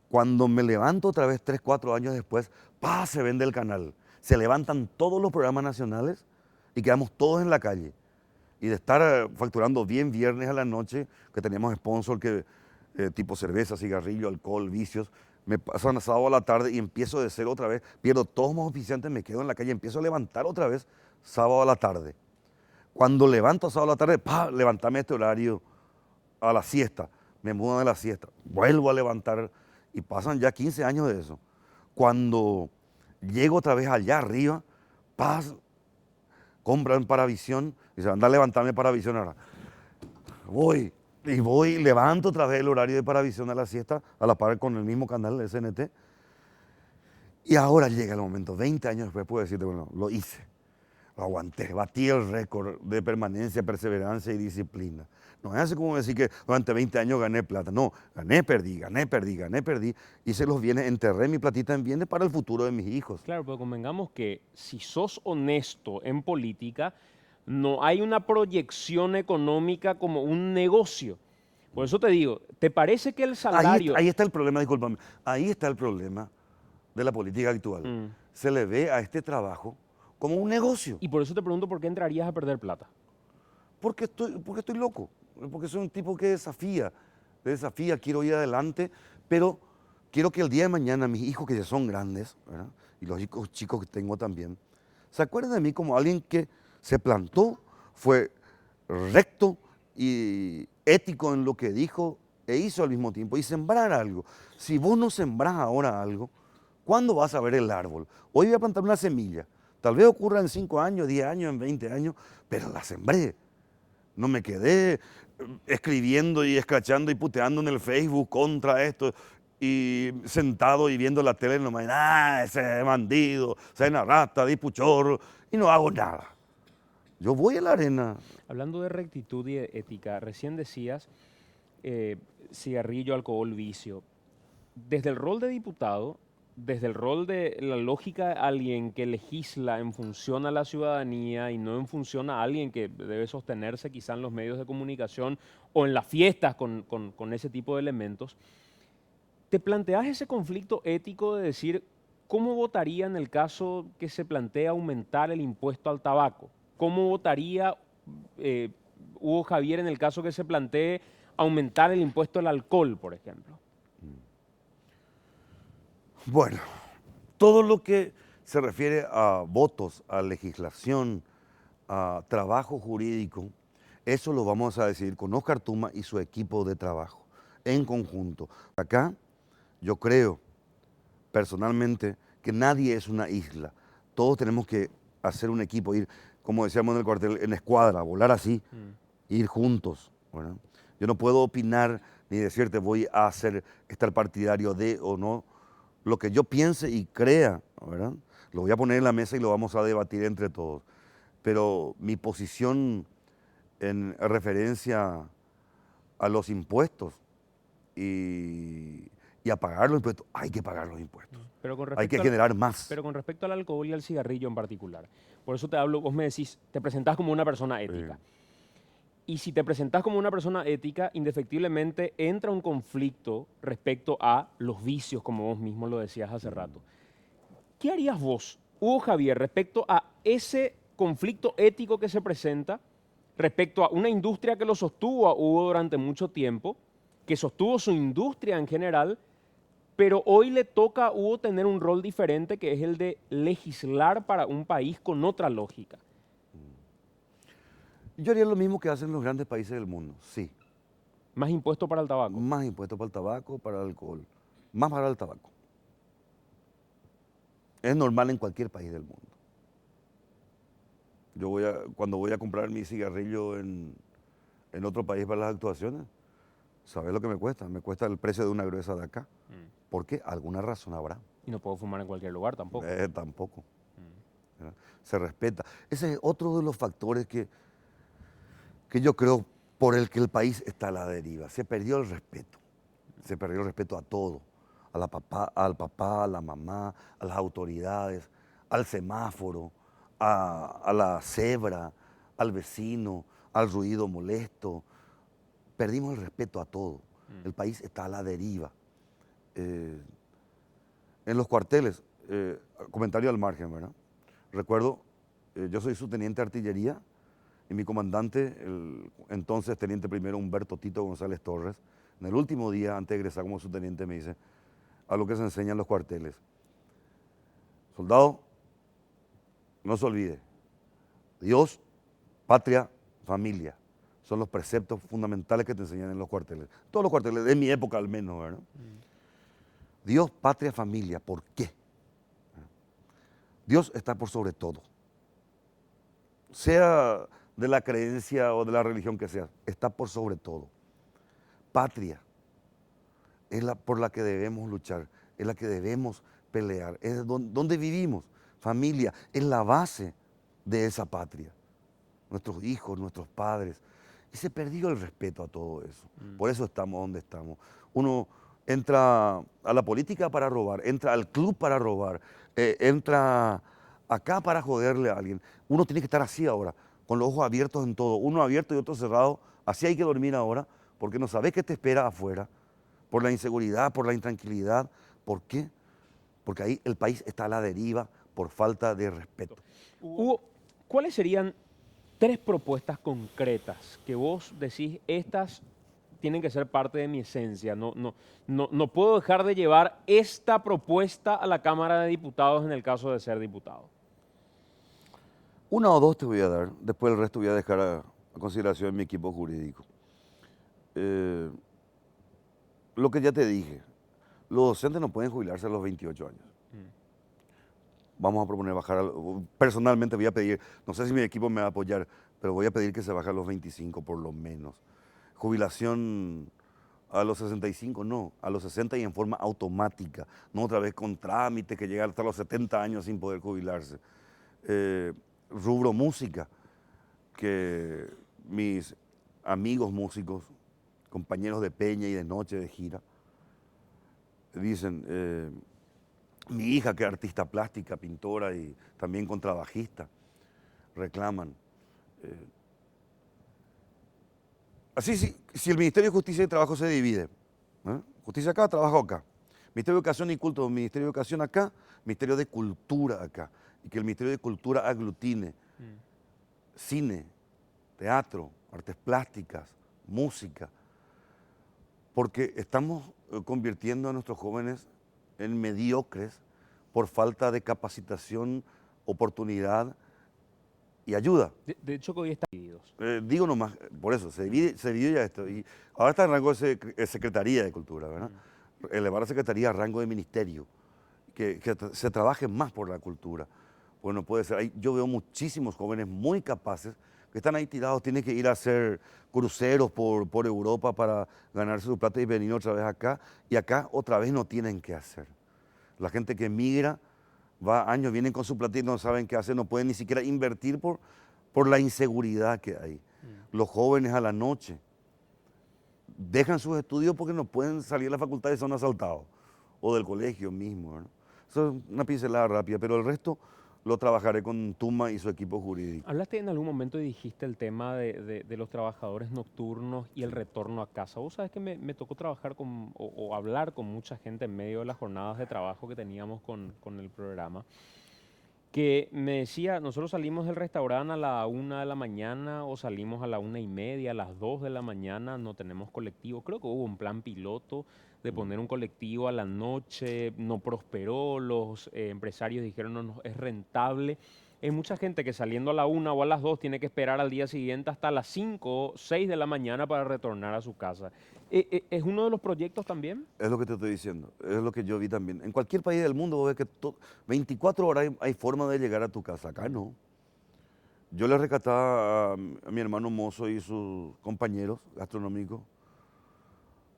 Cuando me levanto otra vez 3, 4 años después, ¡pah! Se vende el canal. Se levantan todos los programas nacionales y quedamos todos en la calle. Y de estar facturando bien viernes a la noche, que teníamos sponsor tipo cerveza, cigarrillo, alcohol, vicios, me pasan sábado a la tarde y empiezo de cero otra vez, pierdo todos mis oficiantes, me quedo en la calle, empiezo a levantar otra vez sábado a la tarde. Cuando levanto sábado a la tarde, ¡pah! Levantame este horario a la siesta, me mudo de la siesta, vuelvo a levantar y pasan ya 15 años de eso. Cuando llego otra vez allá arriba, compran Paravisión y se anda a levantarme Paravisión ahora. Voy, levanto otra vez el horario de Paravisión a la siesta, a la par con el mismo canal, el SNT. Y ahora llega el momento, 20 años después puedo decirte, bueno, lo hice, lo aguanté, batí el récord de permanencia, perseverancia y disciplina. No es así como decir que durante 20 años gané plata, no, gané, perdí, hice los bienes, enterré mi platita en bienes para el futuro de mis hijos. Claro, pero convengamos que si sos honesto en política, no hay una proyección económica como un negocio. Por eso te digo, ¿te parece que el salario... Ahí está el problema, discúlpame, ahí está el problema de la política actual. Se le ve a este trabajo como un negocio. Y por eso te pregunto por qué entrarías a perder plata. Porque estoy loco, porque soy un tipo que desafía, quiero ir adelante, pero quiero que el día de mañana mis hijos que ya son grandes, ¿verdad? Y los chicos que tengo también, se acuerden de mí como alguien que Se plantó, fue recto y ético en lo que dijo e hizo al mismo tiempo. Y sembrar algo. Si vos no sembrás ahora algo, ¿cuándo vas a ver el árbol? Hoy voy a plantar una semilla. Tal vez ocurra en 5 años, 10 años, en 20 años, pero la sembré. No me quedé escribiendo y escrachando y puteando en el Facebook contra esto y sentado y viendo la tele nomás, ese bandido, ese rata, dipuchorro, y no hago nada. Yo voy a la arena. Hablando de rectitud y de ética, recién decías cigarrillo, alcohol, vicio. Desde el rol de diputado, desde el rol de la lógica de alguien que legisla en función a la ciudadanía y no en función a alguien que debe sostenerse quizá en los medios de comunicación o en las fiestas con ese tipo de elementos, ¿te planteas ese conflicto ético de decir cómo votaría en el caso que se plantea aumentar el impuesto al tabaco? ¿Cómo votaría eh, Hugo Javier en el caso que se plantee aumentar el impuesto al alcohol, por ejemplo? Bueno, todo lo que se refiere a votos, a legislación, a trabajo jurídico, eso lo vamos a decidir con Óscar Tuma y su equipo de trabajo, en conjunto. Acá yo creo personalmente que nadie es una isla. Todos tenemos que hacer un equipo, ir, como decíamos en el cuartel, en escuadra, volar así, ir juntos, ¿verdad? Yo no puedo opinar ni decirte voy a estar partidario de o no. Lo que yo piense y crea, ¿verdad? Lo voy a poner en la mesa y lo vamos a debatir entre todos. Pero mi posición en referencia a los impuestos y a pagar los impuestos, hay que pagar los impuestos. Pero con Hay que respecto generar más. pero con respecto al alcohol y al cigarrillo en particular. Por eso te hablo, vos me decís, te presentás como una persona ética. Y si te presentás como una persona ética, indefectiblemente entra un conflicto respecto a los vicios, como vos mismo lo decías hace rato. ¿Qué harías vos, Hugo Javier, respecto a ese conflicto ético que se presenta, respecto a una industria que lo sostuvo a Hugo durante mucho tiempo, que sostuvo su industria en general, pero hoy le toca a Hugo tener un rol diferente, que es el de legislar para un país con otra lógica? Yo haría lo mismo que hacen los grandes países del mundo, sí. Más impuesto para el tabaco. Más impuestos para el tabaco, para el alcohol. Más para el tabaco. Es normal en cualquier país del mundo. Cuando voy a comprar mi cigarrillo en otro país para las actuaciones, ¿sabes lo que me cuesta? Me cuesta el precio de una gruesa de acá. ¿Por qué? Alguna razón habrá. Y no puedo fumar en cualquier lugar tampoco. Tampoco. ¿Verdad? Se respeta. Ese es otro de los factores que yo creo por el que el país está a la deriva. Se perdió el respeto. Se perdió el respeto a todo. Al papá, a la mamá, a las autoridades, al semáforo, a la cebra, al vecino, al ruido molesto. Perdimos el respeto a todo. El país está a la deriva. En los cuarteles, comentario al margen, ¿verdad? Recuerdo, yo soy subteniente de artillería y mi comandante, el entonces teniente primero Humberto Tito González Torres, en el último día antes de egresar como subteniente me dice, a lo que se enseña en los cuarteles, soldado, no se olvide, Dios, patria, familia, son los preceptos fundamentales que te enseñan en los cuarteles. Todos los cuarteles, de mi época al menos, ¿verdad? Dios, patria, familia, ¿por qué? Dios está por sobre todo. Sea de la creencia o de la religión que sea, está por sobre todo. Patria es por la que debemos luchar, es la que debemos pelear, es donde vivimos. Familia es la base de esa patria. Nuestros hijos, nuestros padres. Y se perdió el respeto a todo eso. Por eso estamos donde estamos. Uno entra a la política para robar, entra al club para robar, entra acá para joderle a alguien. Uno tiene que estar así ahora, con los ojos abiertos en todo. Uno abierto y otro cerrado. Así hay que dormir ahora, porque no sabes qué te espera afuera. Por la inseguridad, por la intranquilidad. ¿Por qué? Porque ahí el país está a la deriva por falta de respeto. Hugo, ¿cuáles serían 3 propuestas concretas que vos decís, estas tienen que ser parte de mi esencia? No puedo dejar de llevar esta propuesta a la Cámara de Diputados en el caso de ser diputado. Una o dos te voy a dar, después el resto voy a dejar a consideración de mi equipo jurídico. Lo que ya te dije, los docentes no pueden jubilarse a los 28 años. Vamos a proponer bajar, personalmente voy a pedir, no sé si mi equipo me va a apoyar, pero voy a pedir que se baje a los 25 por lo menos. Jubilación a los 65, no, a los 60 y en forma automática, no otra vez con trámites que llegan hasta los 70 años sin poder jubilarse. Rubro música, que mis amigos músicos, compañeros de peña y de noche de gira, dicen, mi hija que es artista plástica, pintora y también contrabajista, reclaman. Así, si el Ministerio de Justicia y Trabajo se divide, justicia acá, trabajo acá, Ministerio de Educación y Culto, Ministerio de Educación acá, Ministerio de Cultura acá, y que el Ministerio de Cultura aglutine cine, teatro, artes plásticas, música, porque estamos convirtiendo a nuestros jóvenes en mediocres por falta de capacitación, oportunidad y ayuda. De hecho, que hoy están divididos. Digo nomás, por eso, se divide ya esto. Y ahora está en rango de Secretaría de Cultura, ¿verdad? Elevar la Secretaría a rango de Ministerio, que se trabaje más por la cultura. Bueno, puede ser. Yo veo muchísimos jóvenes muy capaces que están ahí tirados, tienen que ir a hacer cruceros por Europa para ganarse su plata y venir otra vez acá. Y acá otra vez no tienen qué hacer. La gente que migra, va años, vienen con su plata y no saben qué hacer, no pueden ni siquiera invertir por la inseguridad que hay. Los jóvenes a la noche dejan sus estudios porque no pueden salir a la facultad y son asaltados, o del colegio mismo, ¿no? Eso es una pincelada rápida, pero el resto lo trabajaré con Tuma y su equipo jurídico. Hablaste en algún momento y dijiste el tema de los trabajadores nocturnos y el retorno a casa. Vos sabés que me tocó trabajar o hablar con mucha gente en medio de las jornadas de trabajo que teníamos con el programa, que me decía, nosotros salimos del restaurante a la 1 de la mañana o salimos a la 1:30, a las 2 de la mañana, no tenemos colectivo. Creo que hubo un plan piloto de poner un colectivo a la noche, no prosperó, los empresarios dijeron no es rentable. Hay mucha gente que saliendo a la 1 o a las 2 tiene que esperar al día siguiente hasta las 5 o 6 de la mañana para retornar a su casa. ¿Es uno de los proyectos también? Es lo que te estoy diciendo, es lo que yo vi también. En cualquier país del mundo vos ves que 24 horas hay forma de llegar a tu casa, acá no. Yo le rescataba a mi hermano mozo y sus compañeros gastronómicos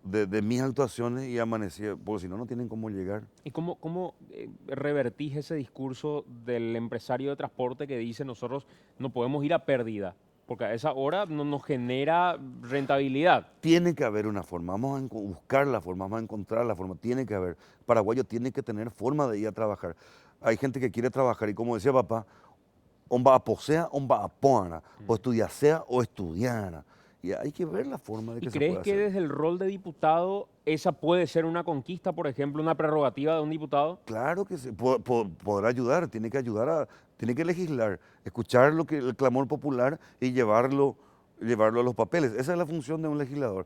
de mis actuaciones y amanecía, porque si no, no tienen cómo llegar. ¿Y cómo revertís ese discurso del empresario de transporte que dice nosotros no podemos ir a pérdida? Porque a esa hora no nos genera rentabilidad. Tiene que haber una forma, vamos a buscar la forma, vamos a encontrar la forma, tiene que haber. Paraguayo tiene que tener forma de ir a trabajar. Hay gente que quiere trabajar y como decía papá, on va a posea, on va a poana, o estudiar sea o estudiana. Y hay que ver la forma de que ¿Y se crees pueda que hacer. desde el rol de diputado esa puede ser una conquista, por ejemplo, una prerrogativa de un diputado? Claro que sí, podrá ayudar, tiene que ayudar, tiene que legislar, escuchar el clamor popular y llevarlo a los papeles. Esa es la función de un legislador.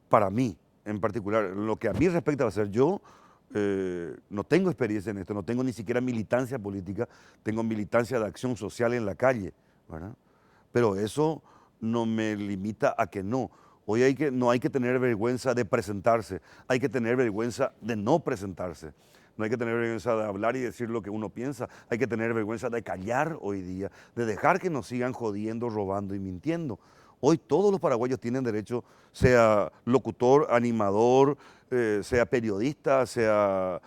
Para mí, en particular, lo que a mí respecta va a ser yo, no tengo experiencia en esto, no tengo ni siquiera militancia política, tengo militancia de acción social en la calle, ¿verdad? Pero eso no me limita a que no. Hoy no hay que tener vergüenza de presentarse, hay que tener vergüenza de no presentarse. No hay que tener vergüenza de hablar y decir lo que uno piensa, hay que tener vergüenza de callar hoy día, de dejar que nos sigan jodiendo, robando y mintiendo. Hoy todos los paraguayos tienen derecho, sea locutor, animador, sea periodista, sea...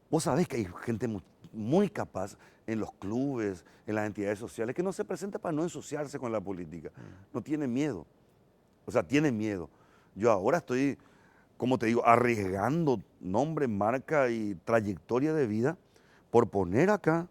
Vos sabés que hay gente muy capaz en los clubes, en las entidades sociales, que no se presenta para no ensuciarse con la política. No tiene miedo. O sea, tiene miedo. Yo ahora estoy, como te digo, arriesgando nombre, marca y trayectoria de vida por poner acá,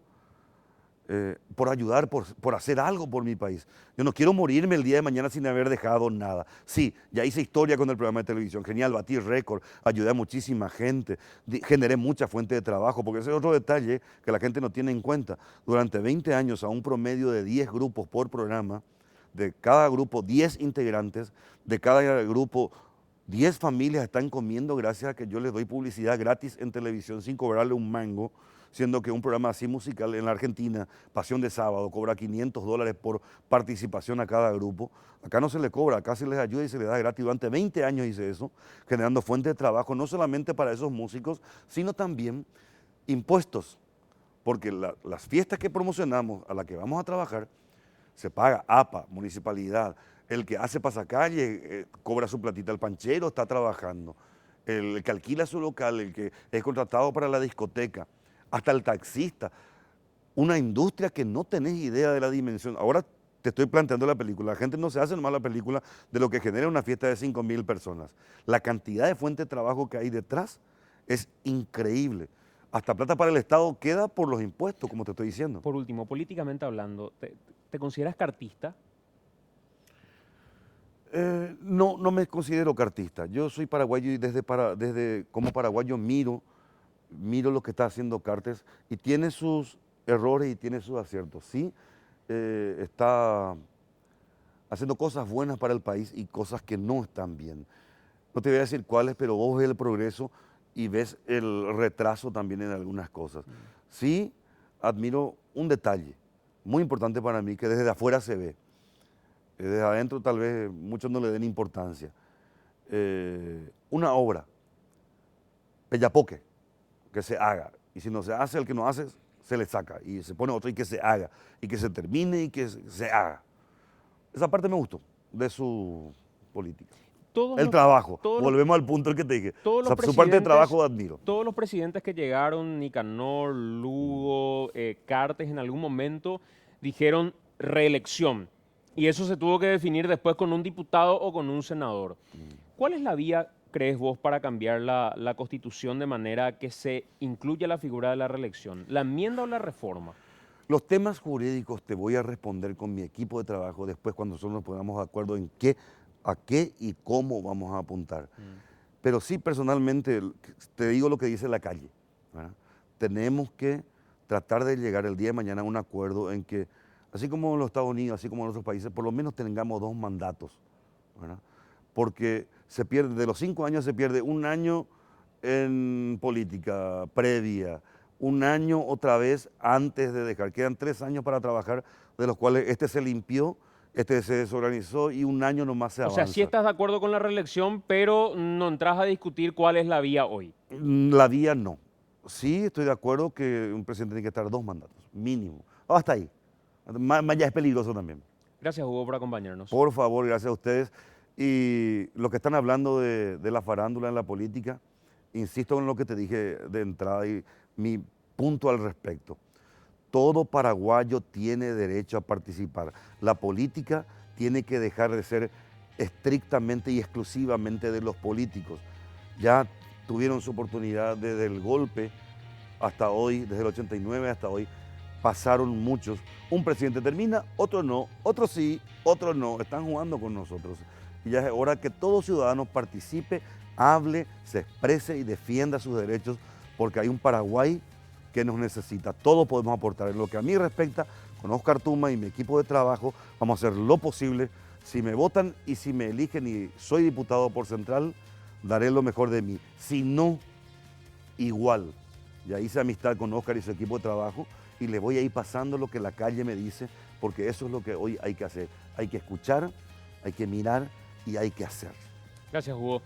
por ayudar, por hacer algo por mi país. Yo no quiero morirme el día de mañana sin haber dejado nada. Sí, ya hice historia con el programa de televisión, genial, batí récord, ayudé a muchísima gente, generé mucha fuente de trabajo, porque ese es otro detalle que la gente no tiene en cuenta. Durante 20 años, a un promedio de 10 grupos por programa, de cada grupo 10 integrantes, de cada grupo 10 familias están comiendo gracias a que yo les doy publicidad gratis en televisión sin cobrarle un mango, siendo que un programa así musical en la Argentina, Pasión de Sábado, cobra $500 por participación a cada grupo. Acá no se le cobra, acá se les ayuda y se les da gratis. Durante 20 años hice eso, generando fuentes de trabajo, no solamente para esos músicos, sino también impuestos, porque las fiestas que promocionamos, a las que vamos a trabajar, se paga APA, municipalidad. El que hace pasacalle cobra su platita, el panchero está trabajando, el que alquila su local, el que es contratado para la discoteca, hasta el taxista. Una industria que no tenés idea de la dimensión. Ahora te estoy planteando la película. La gente no se hace nomás la película de lo que genera una fiesta de 5.000 personas. La cantidad de fuentes de trabajo que hay detrás es increíble. Hasta plata para el Estado queda por los impuestos, como te estoy diciendo. Por último, políticamente hablando, ¿te consideras cartista? No, no me considero cartista. Yo soy paraguayo y desde como paraguayo miro lo que está haciendo Cartes y tiene sus errores y tiene sus aciertos. Sí, está haciendo cosas buenas para el país y cosas que no están bien. No te voy a decir cuáles, pero vos ves el progreso y ves el retraso también en algunas cosas. Sí, admiro un detalle muy importante para mí que desde afuera se ve. Desde adentro tal vez muchos no le den importancia. Una obra, pellapoque, que se haga. Y si no se hace, el que no hace, se le saca. Y se pone otro y que se haga. Y que se termine y que se haga. Esa parte me gustó de su política. El trabajo. Volvemos al punto el que te dije. Su parte de trabajo admiro. Todos los presidentes que llegaron, Nicanor, Lugo, Cartes, en algún momento dijeron reelección. Y eso se tuvo que definir después con un diputado o con un senador. ¿Cuál es la vía, crees vos, para cambiar la Constitución de manera que se incluya la figura de la reelección? ¿La enmienda o la reforma? Los temas jurídicos te voy a responder con mi equipo de trabajo después cuando nosotros nos pongamos de acuerdo en a qué y cómo vamos a apuntar. Pero sí, personalmente, te digo lo que dice la calle, ¿verdad? Tenemos que tratar de llegar el día de mañana a un acuerdo en que, así como en los Estados Unidos, así como en otros países, por lo menos tengamos 2 mandatos, ¿verdad? Porque se pierde, de los 5 años se pierde 1 año en política previa, 1 año otra vez antes de dejar. Quedan 3 años para trabajar, de los cuales este se limpió, este se desorganizó y 1 año nomás se avanza. O sea, sí estás de acuerdo con la reelección, pero no entras a discutir cuál es la vía hoy. La vía no. Sí estoy de acuerdo que un presidente tiene que estar 2 mandatos, mínimo. Hasta ahí. Más ya es peligroso también. Gracias, Hugo, por acompañarnos. Por favor, gracias a ustedes. Y lo que están hablando de la farándula en la política, insisto en lo que te dije de entrada y mi punto al respecto. Todo paraguayo tiene derecho a participar. La política tiene que dejar de ser estrictamente y exclusivamente de los políticos. Ya tuvieron su oportunidad desde el golpe hasta hoy, desde el 89 hasta hoy, pasaron muchos. Un presidente termina, otro no, otro sí, otro no. Están jugando con nosotros. Y ya es hora que todo ciudadano participe, hable, se exprese y defienda sus derechos, porque hay un Paraguay que nos necesita. Todos podemos aportar. En lo que a mí respecta, con Oscar Tuma y mi equipo de trabajo, vamos a hacer lo posible. Si me votan y si me eligen y soy diputado por Central, daré lo mejor de mí. Si no, igual. Ya hice amistad con Oscar y su equipo de trabajo y le voy a ir pasando lo que la calle me dice, porque eso es lo que hoy hay que hacer. Hay que escuchar, hay que mirar y hay que hacer. Gracias, Hugo.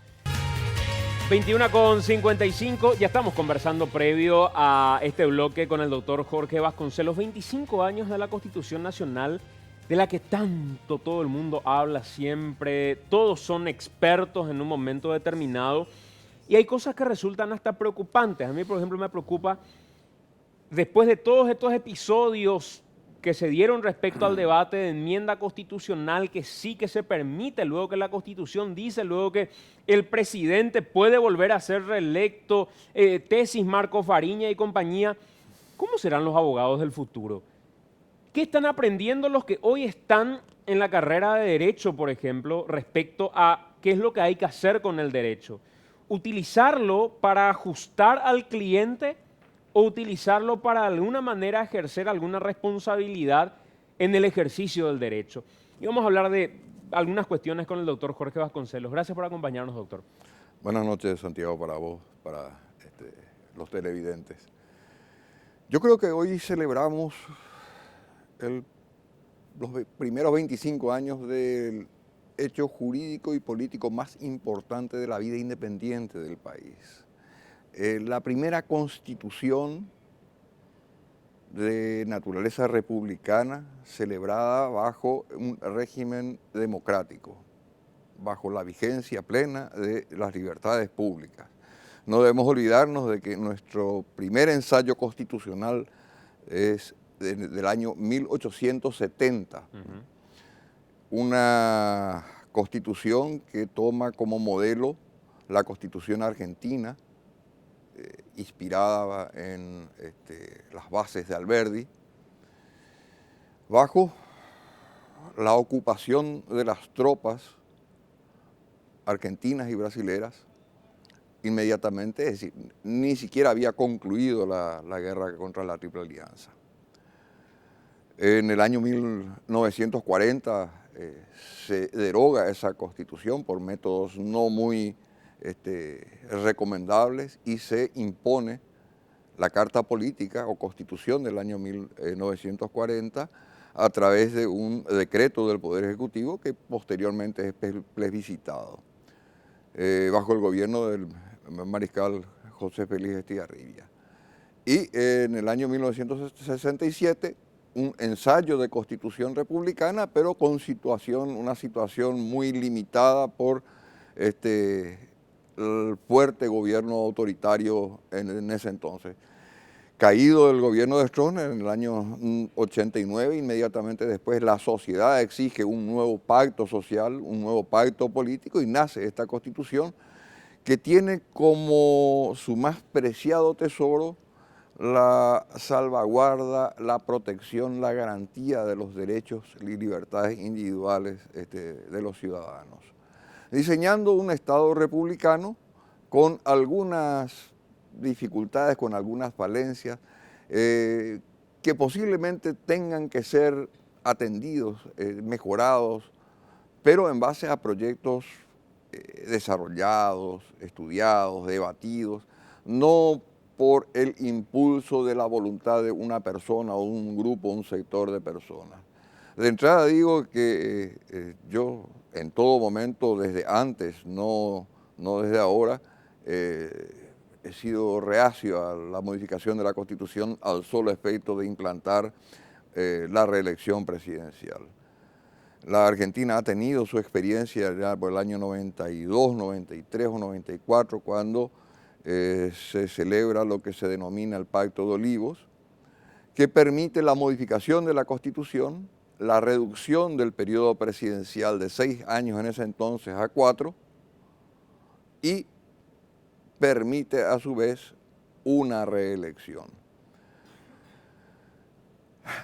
21:55, ya estamos conversando previo a este bloque con el doctor Jorge Vasconcelos. 25 años de la Constitución Nacional, de la que tanto todo el mundo habla siempre, todos son expertos en un momento determinado y hay cosas que resultan hasta preocupantes. A mí, por ejemplo, me preocupa, después de todos estos episodios que se dieron respecto al debate de enmienda constitucional, que sí que se permite, luego que la Constitución dice, luego que el presidente puede volver a ser reelecto, tesis Marco Fariña y compañía. ¿Cómo serán los abogados del futuro? ¿Qué están aprendiendo los que hoy están en la carrera de Derecho, por ejemplo, respecto a qué es lo que hay que hacer con el derecho? ¿Utilizarlo para ajustar al cliente o utilizarlo para de alguna manera ejercer alguna responsabilidad en el ejercicio del derecho? Y vamos a hablar de algunas cuestiones con el doctor Jorge Vasconcelos. Gracias por acompañarnos, doctor. Buenas noches, Santiago, para vos, para los televidentes. Yo creo que hoy celebramos los primeros 25 años del hecho jurídico y político más importante de la vida independiente del país. La primera constitución de naturaleza republicana celebrada bajo un régimen democrático, bajo la vigencia plena de las libertades públicas. No debemos olvidarnos de que nuestro primer ensayo constitucional es del año 1870, una constitución que toma como modelo la Constitución argentina, inspirada en las bases de Alberdi, bajo la ocupación de las tropas argentinas y brasileras inmediatamente, es decir, ni siquiera había concluido la guerra contra la Triple Alianza. En el año 1940 se deroga esa constitución por métodos no muy recomendables y se impone la Carta Política o Constitución del año 1940 a través de un decreto del Poder Ejecutivo que posteriormente es plebiscitado bajo el gobierno del mariscal José Félix Estigarribia. Y en el año 1967 un ensayo de constitución republicana, pero con una situación muy limitada por el fuerte gobierno autoritario en ese entonces. Caído el gobierno de Stroessner en el año 89, inmediatamente después la sociedad exige un nuevo pacto social, un nuevo pacto político y nace esta constitución que tiene como su más preciado tesoro la salvaguarda, la protección, la garantía de los derechos y libertades individuales de los ciudadanos. Diseñando un Estado republicano con algunas dificultades, con algunas falencias, que posiblemente tengan que ser atendidos, mejorados, pero en base a proyectos desarrollados, estudiados, debatidos, no por el impulso de la voluntad de una persona o un grupo, un sector de personas. De entrada digo que yo en todo momento, desde antes, no desde ahora, he sido reacio a la modificación de la Constitución al solo efecto de implantar la reelección presidencial. La Argentina ha tenido su experiencia ya por el año 92, 93 o 94, cuando se celebra lo que se denomina el Pacto de Olivos, que permite la modificación de la Constitución, la reducción del periodo presidencial de 6 años en ese entonces a 4 y permite a su vez una reelección.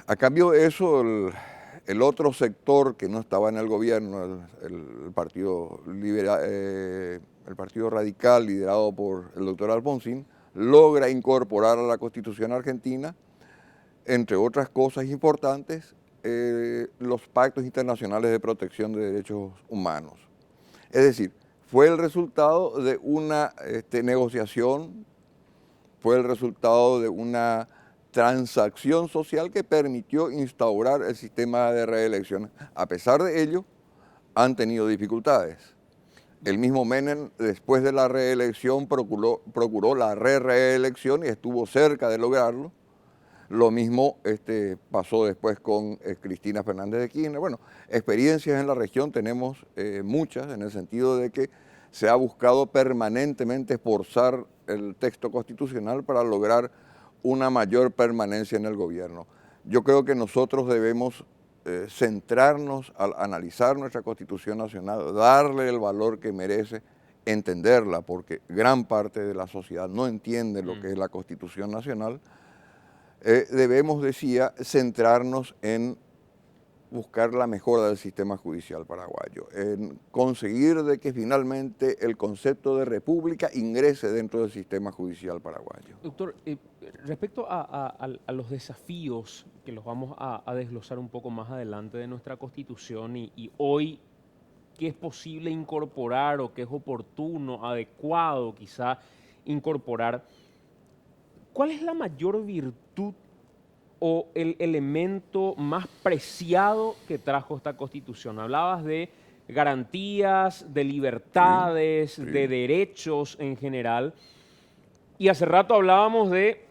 A cambio de eso, el otro sector que no estaba en el gobierno, el Partido Radical, liderado por el doctor Alfonsín, logra incorporar a la Constitución argentina, entre otras cosas importantes, los pactos internacionales de protección de derechos humanos. Es decir, fue el resultado de una negociación, fue el resultado de una transacción social que permitió instaurar el sistema de reelección. A pesar de ello, han tenido dificultades. El mismo Menem, después de la reelección, procuró la reelección y estuvo cerca de lograrlo. Lo mismo pasó después con Cristina Fernández de Kirchner. Bueno, experiencias en la región tenemos muchas, en el sentido de que se ha buscado permanentemente esforzar el texto constitucional para lograr una mayor permanencia en el gobierno. Yo creo que nosotros debemos centrarnos al analizar nuestra Constitución Nacional, darle el valor que merece, entenderla, porque gran parte de la sociedad no entiende lo que es la Constitución Nacional. Debemos, decía, centrarnos en buscar la mejora del sistema judicial paraguayo, en conseguir de que finalmente el concepto de república ingrese dentro del sistema judicial paraguayo. Doctor, respecto a los desafíos que los vamos a desglosar un poco más adelante de nuestra Constitución y hoy qué es posible incorporar o qué es oportuno, adecuado quizá incorporar, ¿cuál es la mayor virtud o el elemento más preciado que trajo esta Constitución? Hablabas de garantías, de libertades, Sí, sí. de derechos en general. Y hace rato hablábamos de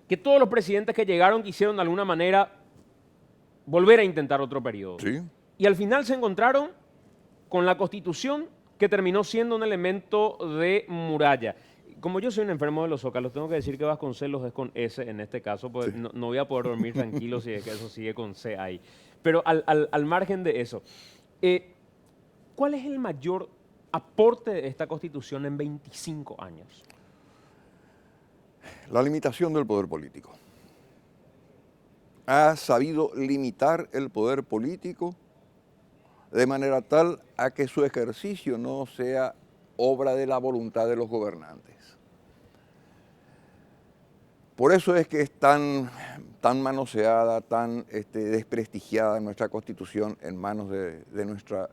que todos los presidentes que llegaron quisieron de alguna manera volver a intentar otro periodo. Sí. Y al final se encontraron con la Constitución que terminó siendo un elemento de muralla. Como yo soy un enfermo de los zócalos, tengo que decir que Vasconcelos es con S en este caso, porque Sí. no voy a poder dormir tranquilo si es que eso sigue con C ahí. Pero al margen de eso, ¿cuál es el mayor aporte de esta Constitución en 25 años? La limitación del poder político. Ha sabido limitar el poder político de manera tal a que su ejercicio no sea obra de la voluntad de los gobernantes. Por eso es que es tan manoseada, tan desprestigiada nuestra Constitución en manos de nuestra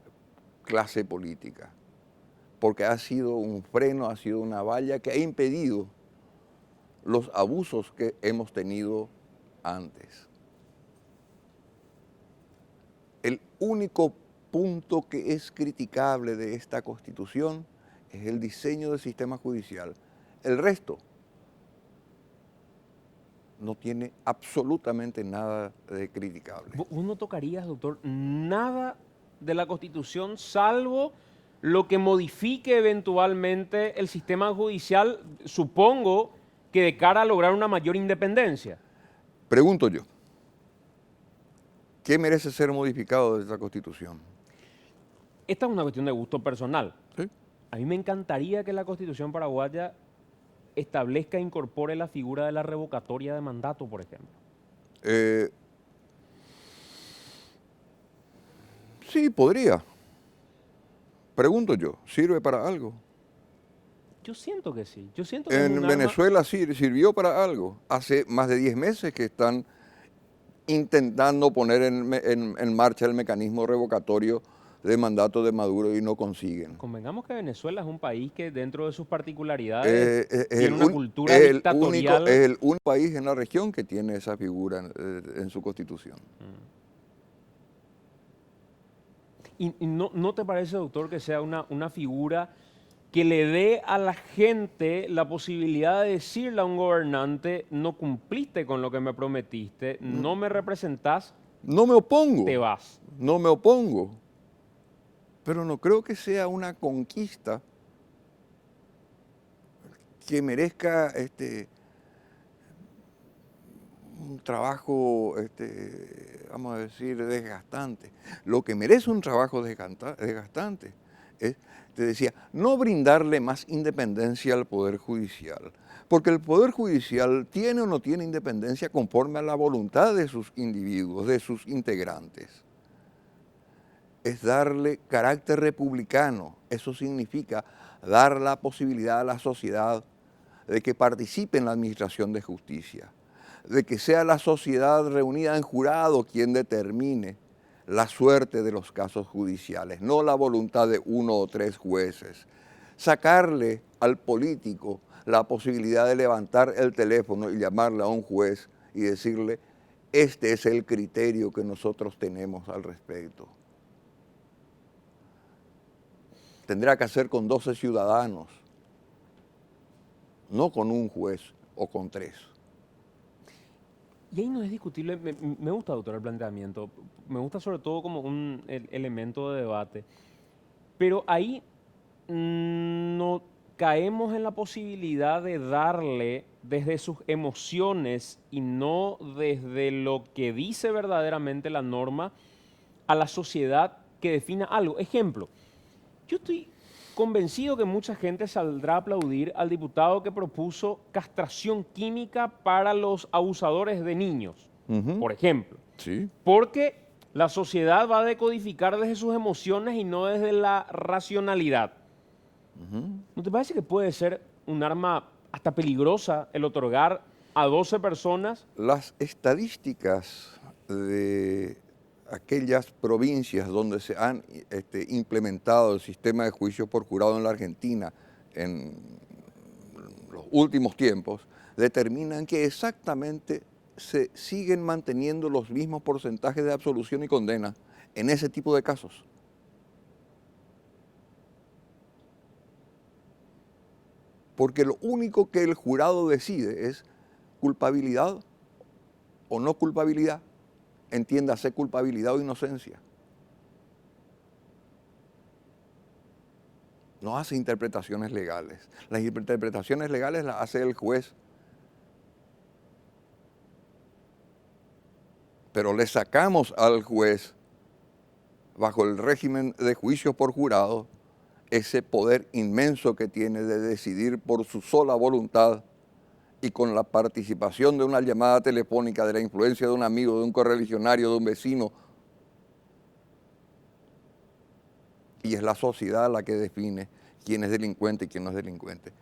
clase política, porque ha sido un freno, ha sido una valla que ha impedido los abusos que hemos tenido antes. El único punto que es criticable de esta Constitución es el diseño del sistema judicial. El resto no tiene absolutamente nada de criticable. ¿Vos no tocarías, doctor, nada de la Constitución salvo lo que modifique eventualmente el sistema judicial, supongo que de cara a lograr una mayor independencia? Pregunto yo, ¿qué merece ser modificado de esta Constitución? Esta es una cuestión de gusto personal. ¿Sí? A mí me encantaría que la Constitución paraguaya establezca e incorpore la figura de la revocatoria de mandato, por ejemplo. Sí, podría. Pregunto yo, ¿sirve para algo? Yo siento que sí. Yo siento que es En un arma. Venezuela sí sirvió para algo. Hace más de 10 meses que están intentando poner en marcha el mecanismo revocatorio de mandato de Maduro y no consiguen. Convengamos que Venezuela es un país que dentro de sus particularidades Es tiene una cultura es dictatorial. es el único país en la región que tiene esa figura en su constitución. ¿Y no te parece, doctor, que sea una figura que le dé a la gente la posibilidad de decirle a un gobernante: no cumpliste con lo que me prometiste, no me representás, No me opongo, te vas? no me opongo, pero no creo que sea una conquista que merezca un trabajo, vamos a decir, desgastante. Lo que merece un trabajo desgastante es, te decía, no brindarle más independencia al Poder Judicial, porque el Poder Judicial tiene o no tiene independencia conforme a la voluntad de sus individuos, de sus integrantes. Es darle carácter republicano. Eso significa dar la posibilidad a la sociedad de que participe en la administración de justicia, de que sea la sociedad reunida en jurado quien determine la suerte de los casos judiciales, no la voluntad de 1 o 3 jueces. Sacarle al político la posibilidad de levantar el teléfono y llamarle a un juez y decirle: este es el criterio que nosotros tenemos al respecto. Tendrá que hacer con 12 ciudadanos, no con un juez o con 3. Y ahí no es discutible. Me gusta, doctor, el planteamiento. Me gusta sobre todo como un elemento de debate. Pero ahí no caemos en la posibilidad de darle desde sus emociones y no desde lo que dice verdaderamente la norma a la sociedad que defina algo. Ejemplo, yo estoy convencido que mucha gente saldrá a aplaudir al diputado que propuso castración química para los abusadores de niños, por ejemplo. Sí. Porque la sociedad va a decodificar desde sus emociones y no desde la racionalidad. ¿No te parece que puede ser un arma hasta peligrosa el otorgar a 12 personas? Las estadísticas de aquellas provincias donde se han implementado el sistema de juicio por jurado en la Argentina en los últimos tiempos, determinan que exactamente se siguen manteniendo los mismos porcentajes de absolución y condena en ese tipo de casos. Porque lo único que el jurado decide es culpabilidad o no culpabilidad, entiéndase culpabilidad o inocencia. No hace interpretaciones legales. Las interpretaciones legales las hace el juez. Pero le sacamos al juez, bajo el régimen de juicios por jurado, ese poder inmenso que tiene de decidir por su sola voluntad y con la participación de una llamada telefónica, de la influencia de un amigo, de un correligionario, de un vecino. Y es la sociedad la que define quién es delincuente y quién no es delincuente.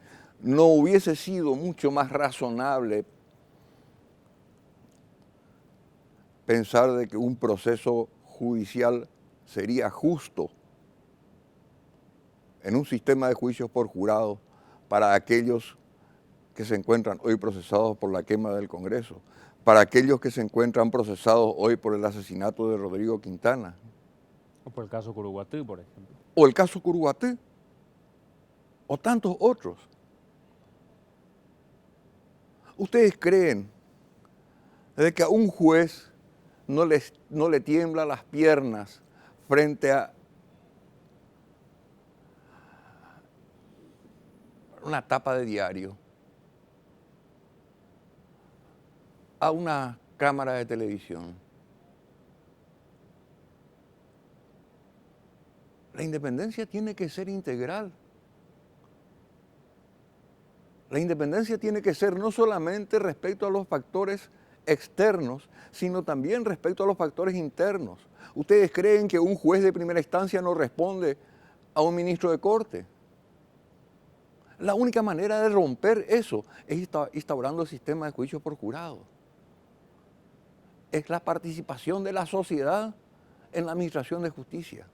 ¿No hubiese sido mucho más razonable pensar de que un proceso judicial sería justo en un sistema de juicios por jurado para aquellos que se encuentran hoy procesados por la quema del Congreso, para aquellos que se encuentran procesados hoy por el asesinato de Rodrigo Quintana? O por el caso Curuguatí, por ejemplo. O el caso Curuguatí, o tantos otros. ¿Ustedes creen de que a un juez no le tiembla las piernas frente a una tapa de diario, a una cámara de televisión? La independencia tiene que ser integral. La independencia tiene que ser no solamente respecto a los factores externos, sino también respecto a los factores internos. ¿Ustedes creen que un juez de primera instancia no responde a un ministro de corte? La única manera de romper eso es instaurando el sistema de juicio por jurado. Es la participación de la sociedad en la administración de justicia.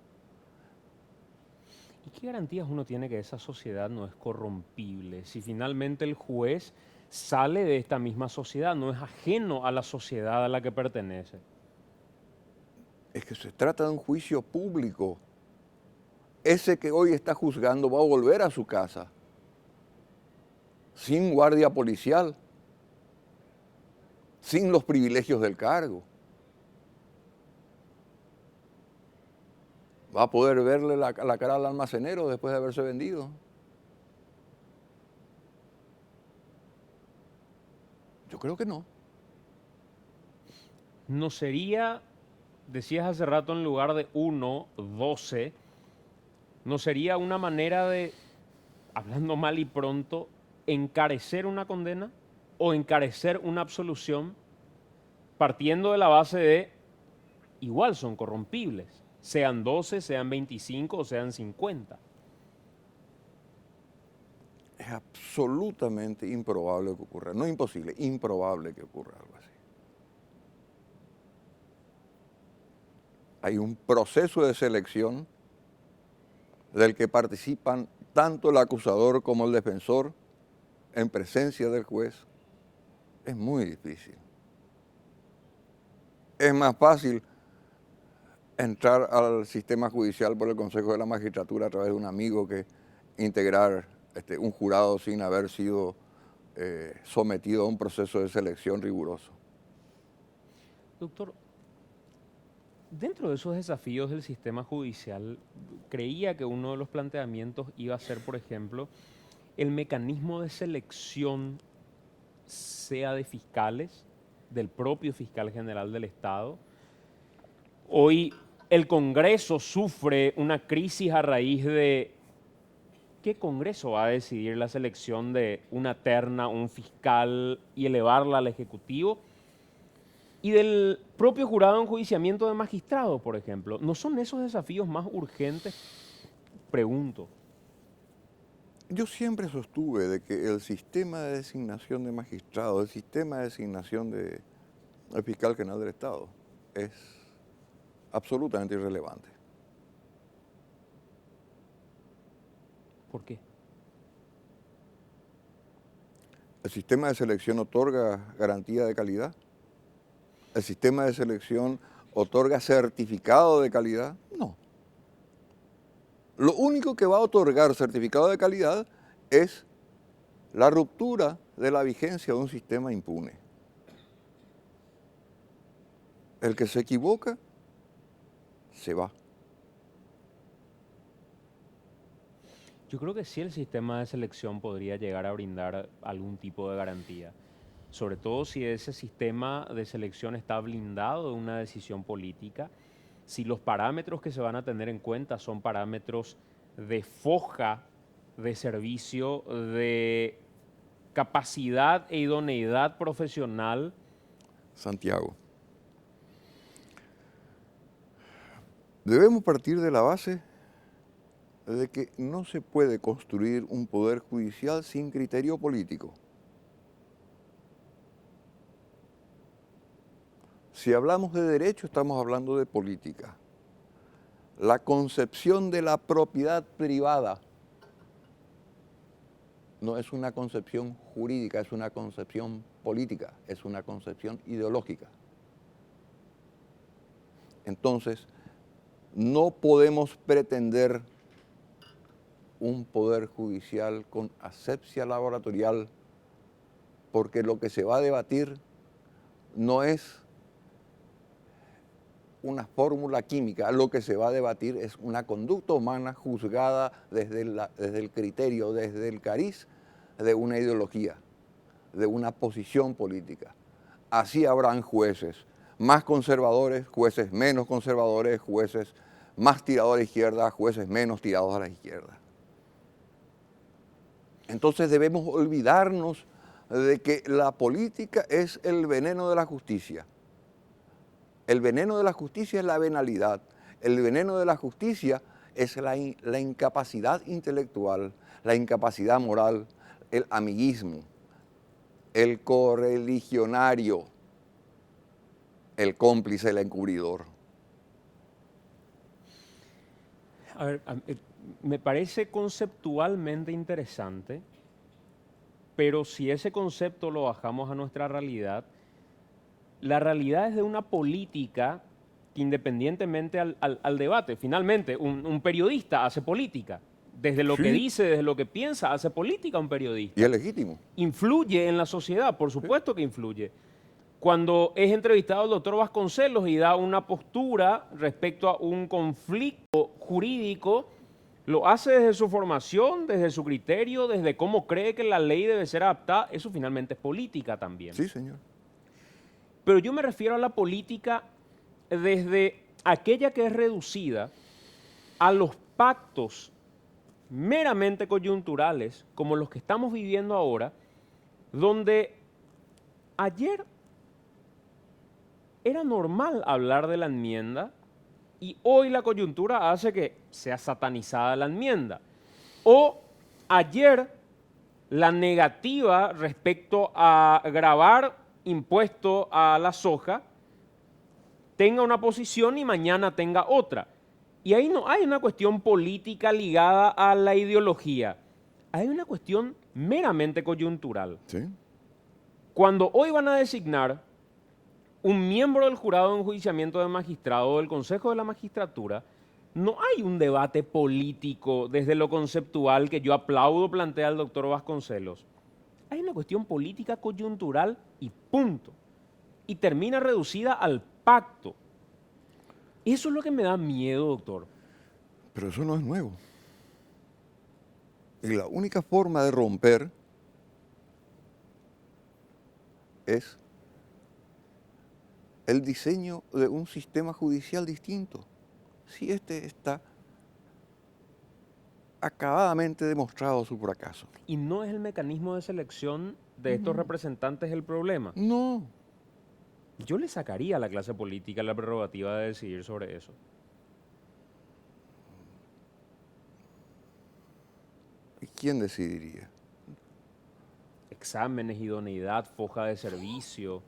¿Y qué garantías uno tiene que esa sociedad no es corrompible? Si finalmente el juez sale de esta misma sociedad, no es ajeno a la sociedad a la que pertenece. Es que se trata de un juicio público. Ese que hoy está juzgando va a volver a su casa, sin guardia policial, sin los privilegios del cargo. ¿Va a poder verle la cara al almacenero después de haberse vendido? Yo creo que no. No sería, decías hace rato, en lugar de 1, 12, no sería una manera de, hablando mal y pronto, encarecer una condena o encarecer una absolución partiendo de la base de igual son corrompibles, sean 12, sean 25 o sean 50. Es absolutamente improbable que ocurra, no imposible, improbable que ocurra algo así. Hay un proceso de selección del que participan tanto el acusador como el defensor en presencia del juez. Es muy difícil. Es más fácil entrar al sistema judicial por el Consejo de la Magistratura a través de un amigo que integrar un jurado sin haber sido sometido a un proceso de selección riguroso. Doctor, dentro de esos desafíos del sistema judicial, creía que uno de los planteamientos iba a ser, por ejemplo, el mecanismo de selección, sea de fiscales, del propio fiscal general del Estado. Hoy el Congreso sufre una crisis a raíz de ¿qué Congreso va a decidir la selección de una terna, un fiscal y elevarla al Ejecutivo? Y del propio jurado de enjuiciamiento de magistrados, por ejemplo. ¿No son esos desafíos más urgentes? Pregunto. Yo siempre sostuve de que el sistema de designación de magistrados, el sistema de designación del fiscal general del Estado, es absolutamente irrelevante. ¿Por qué? ¿El sistema de selección otorga garantía de calidad? ¿El sistema de selección otorga certificado de calidad? No. Lo único que va a otorgar certificado de calidad es la ruptura de la vigencia de un sistema impune. El que se equivoca, se va. Yo creo que sí el sistema de selección podría llegar a brindar algún tipo de garantía, sobre todo si ese sistema de selección está blindado de una decisión política, si los parámetros que se van a tener en cuenta son parámetros de foja de servicio, de capacidad e idoneidad profesional. Santiago, debemos partir de la base de que no se puede construir un poder judicial sin criterio político. Si hablamos de derecho, estamos hablando de política. La concepción de la propiedad privada no es una concepción jurídica, es una concepción política, es una concepción ideológica. Entonces, no podemos pretender un poder judicial con asepsia laboratorial, porque lo que se va a debatir no es una fórmula química, lo que se va a debatir es una conducta humana juzgada desde el criterio, desde el cariz de una ideología, de una posición política. Así habrán jueces más conservadores, jueces menos conservadores, jueces más tirados a la izquierda, jueces menos tirados a la izquierda. Entonces debemos olvidarnos de que la política es el veneno de la justicia. El veneno de la justicia es la venalidad. El veneno de la justicia es la incapacidad intelectual, la incapacidad moral, el amiguismo, el correligionario, el cómplice, el encubridor. A ver, me parece conceptualmente interesante, pero si ese concepto lo bajamos a nuestra realidad, la realidad es de una política que independientemente al debate, finalmente un periodista hace política. Desde lo que Sí. dice, desde lo que piensa, hace política un periodista. Y es legítimo. Influye en la sociedad, por supuesto que influye. Cuando es entrevistado el doctor Vasconcelos y da una postura respecto a un conflicto jurídico, lo hace desde su formación, desde su criterio, desde cómo cree que la ley debe ser adaptada. Eso finalmente es política también. Sí, señor. Pero yo me refiero a la política desde aquella que es reducida a los pactos meramente coyunturales, como los que estamos viviendo ahora, donde ayer era normal hablar de la enmienda y hoy la coyuntura hace que sea satanizada la enmienda. O ayer la negativa respecto a grabar impuesto a la soja tenga una posición y mañana tenga otra. Y ahí no hay una cuestión política ligada a la ideología. Hay una cuestión meramente coyuntural. Sí. Cuando hoy van a designar un miembro del jurado de enjuiciamiento de magistrado del Consejo de la Magistratura, no hay un debate político desde lo conceptual que yo aplaudo plantea el doctor Vasconcelos. Hay una cuestión política coyuntural y punto. Y termina reducida al pacto. Eso es lo que me da miedo, doctor. Pero eso no es nuevo. Y la única forma de romper es el diseño de un sistema judicial distinto. Si este está acabadamente demostrado su fracaso. Y no es el mecanismo de selección de estos representantes el problema. No. Yo le sacaría a la clase política la prerrogativa de decidir sobre eso. ¿Y quién decidiría? Exámenes, idoneidad, foja de servicio.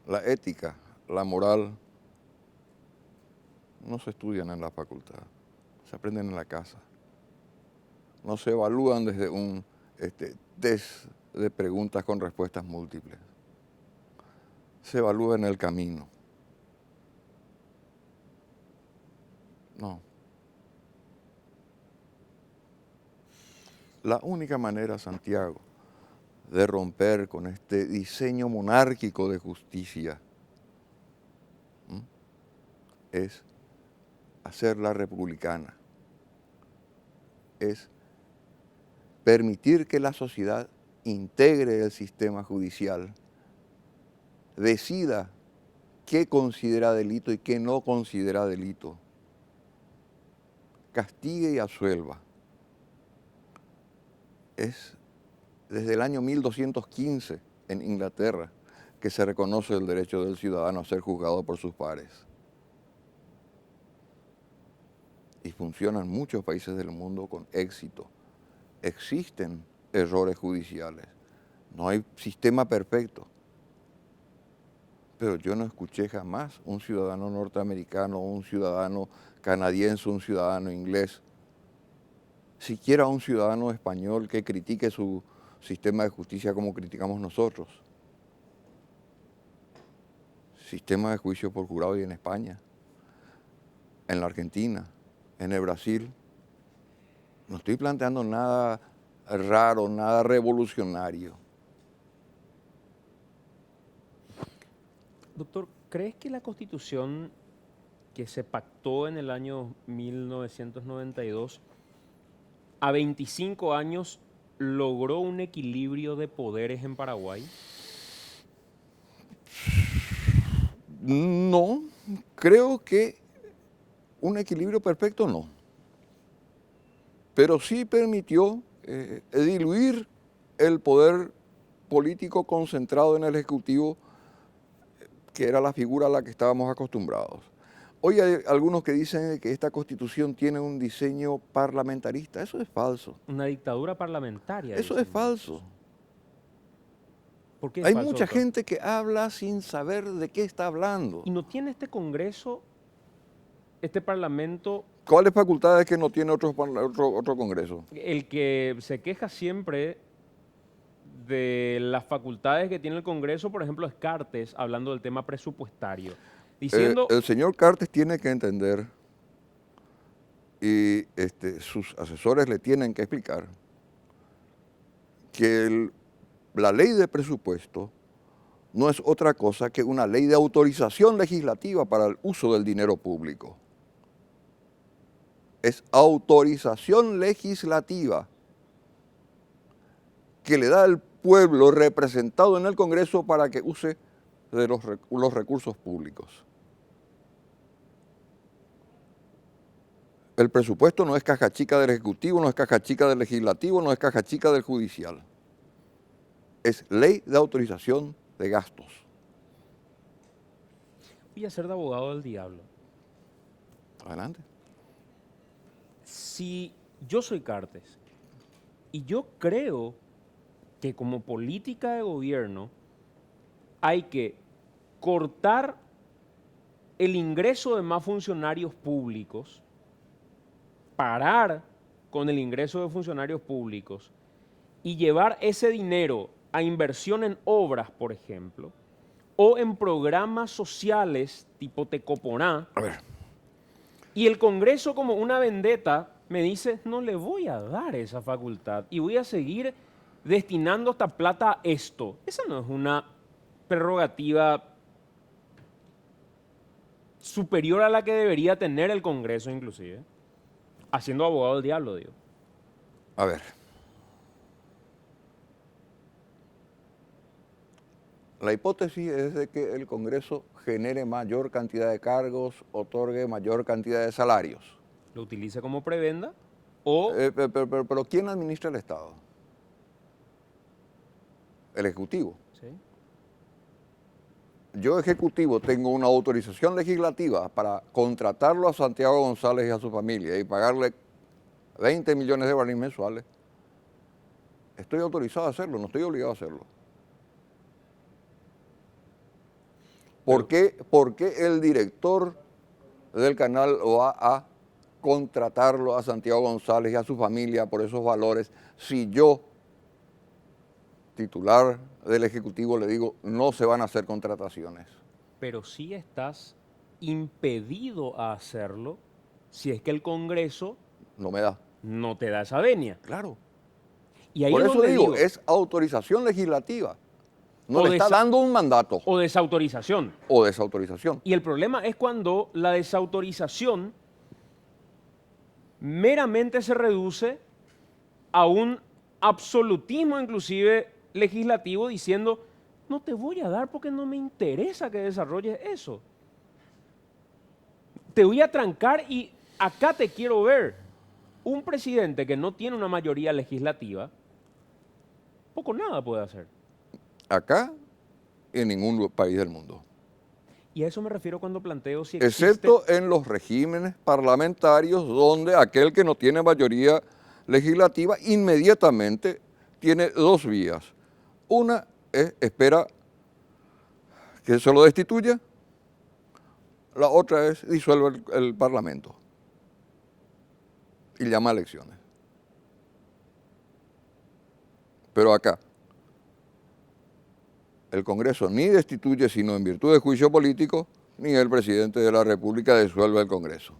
la ética, la moral, no se estudian en la facultad, se aprenden en la casa. No se evalúan desde un test de preguntas con respuestas múltiples. Se evalúa en el camino. No. La única manera, Santiago, de romper con este diseño monárquico de justicia es hacerla republicana, es permitir que la sociedad integre el sistema judicial, decida qué considera delito y qué no considera delito, castigue y absuelva. Es desde el año 1215 en Inglaterra que se reconoce el derecho del ciudadano a ser juzgado por sus pares. Y funciona en muchos países del mundo con éxito. Existen errores judiciales. No hay sistema perfecto. Pero yo no escuché jamás un ciudadano norteamericano, un ciudadano canadiense, un ciudadano inglés, siquiera un ciudadano español que critique su sistema de justicia como criticamos nosotros. Sistema de juicio por jurado y en España, en la Argentina, en el Brasil. No estoy planteando nada raro, nada revolucionario. Doctor, ¿crees que la Constitución que se pactó en el año 1992, a 25 años, logró un equilibrio de poderes en Paraguay? No, creo que un equilibrio perfecto no. Pero sí permitió diluir el poder político concentrado en el Ejecutivo, que era la figura a la que estábamos acostumbrados. Hoy hay algunos que dicen que esta Constitución tiene un diseño parlamentarista. Eso es falso. Una dictadura parlamentaria. Eso dicen es falso. muchos. ¿Por qué es Hay falso, mucha doctor? gente que habla sin saber de qué está hablando. ¿Y no tiene este Congreso, este Parlamento, ¿Cuáles facultades que no tiene otro Congreso? el que se queja siempre de las facultades que tiene el Congreso, por ejemplo, es Cartes, hablando del tema presupuestario, diciendo... El señor Cartes tiene que entender y sus asesores le tienen que explicar que la ley de presupuesto no es otra cosa que una ley de autorización legislativa para el uso del dinero público. Es autorización legislativa que le da al pueblo representado en el Congreso para que use de los recursos públicos. El presupuesto no es caja chica del Ejecutivo, no es caja chica del Legislativo, no es caja chica del Judicial. Es ley de autorización de gastos. Voy a ser de abogado del diablo. Adelante. Si yo soy Cartes y yo creo que como política de gobierno hay que cortar el ingreso de más funcionarios públicos, parar con el ingreso de funcionarios públicos y llevar ese dinero a inversión en obras, por ejemplo, o en programas sociales tipo Tecoponá, A ver, y el Congreso como una vendetta me dice, no le voy a dar esa facultad y voy a seguir destinando esta plata a esto. Esa no es una prerrogativa superior a la que debería tener el Congreso inclusive. Haciendo abogado del diablo, digo. a ver. La hipótesis es de que el Congreso genere mayor cantidad de cargos, otorgue mayor cantidad de salarios. Lo utilice como prebenda o... Pero ¿quién administra el Estado? El Ejecutivo. ¿sí? Yo, Ejecutivo, tengo una autorización legislativa para contratarlo a Santiago González y a su familia y pagarle 20 millones de dólares mensuales. Estoy autorizado a hacerlo, no estoy obligado a hacerlo. ¿Por qué el director del canal va a contratarlo a Santiago González y a su familia por esos valores si yo, titular del Ejecutivo, le digo no se van a hacer contrataciones? Pero sí estás impedido a hacerlo si es que el Congreso No me da. no te da esa venia. Claro. Y ahí Por es eso donde digo, es autorización legislativa. No O le está desa- dando un mandato o desautorización. o desautorización. Y el problema es cuando la desautorización meramente se reduce a un absolutismo inclusive legislativo diciendo, no te voy a dar porque no me interesa que desarrolles eso. Te voy a trancar y acá te quiero ver. Un presidente que no tiene una mayoría legislativa, poco nada puede hacer. Acá, en ningún país del mundo. Y a eso me refiero cuando planteo si existe... Excepto en los regímenes parlamentarios donde aquel que no tiene mayoría legislativa inmediatamente tiene dos vías. Una es espera que se lo destituya, la otra es disuelve el Parlamento y llama a elecciones. Pero acá, el Congreso ni destituye, sino en virtud de juicio político, ni el presidente de la República disuelve el Congreso.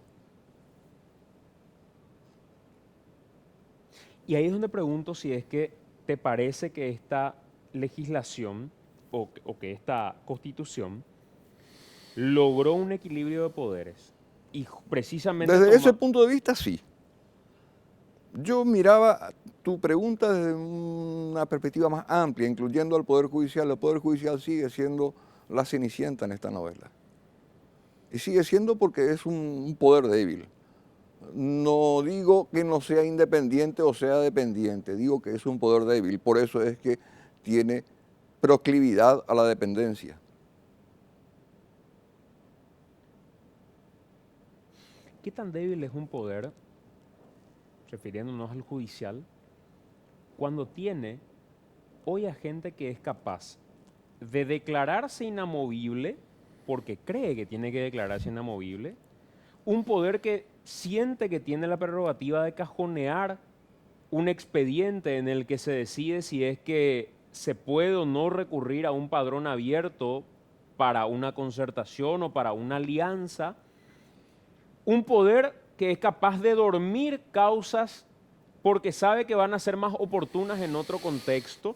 Y ahí es donde pregunto si es que te parece que esta legislación o que esta constitución logró un equilibrio de poderes. Y precisamente... Desde ese punto de vista, sí. Yo miraba tu pregunta desde una perspectiva más amplia, incluyendo al Poder Judicial. El Poder Judicial sigue siendo la cenicienta en esta novela. Y sigue siendo porque es un poder débil. No digo que no sea independiente o sea dependiente, digo que es un poder débil. Por eso es que tiene proclividad a la dependencia. ¿Qué tan débil es un poder, refiriéndonos al judicial, cuando tiene hoy a gente que es capaz de declararse inamovible, porque cree que tiene que declararse inamovible, un poder que siente que tiene la prerrogativa de cajonear un expediente en el que se decide si es que se puede o no recurrir a un padrón abierto para una concertación o para una alianza, un poder que es capaz de dormir causas porque sabe que van a ser más oportunas en otro contexto.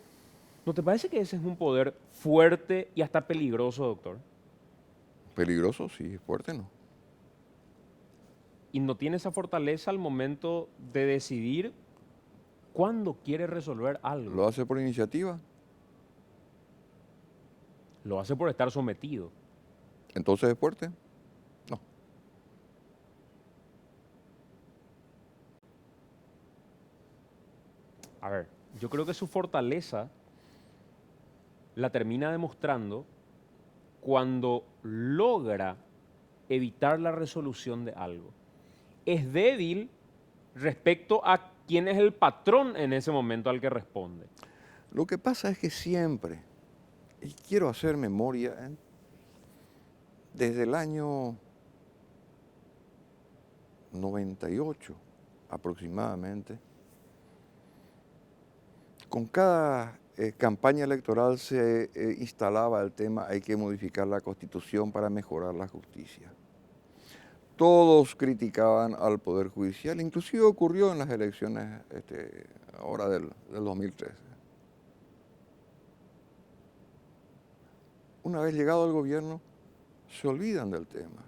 ¿No te parece que ese es un poder fuerte y hasta peligroso, doctor? Peligroso, sí, fuerte no. Y no tiene esa fortaleza al momento de decidir cuándo quiere resolver algo. ¿Lo hace por iniciativa? Lo hace por estar sometido. ¿Entonces es fuerte? No. A ver, yo creo que su fortaleza la termina demostrando cuando logra evitar la resolución de algo. Es débil respecto a quién es el patrón en ese momento al que responde. Lo que pasa es que siempre, y quiero hacer memoria, desde el año 98 aproximadamente, con cada campaña electoral se instalaba el tema hay que modificar la Constitución para mejorar la justicia. Todos criticaban al Poder Judicial, inclusive ocurrió en las elecciones ahora del 2013. Una vez llegado al gobierno, se olvidan del tema.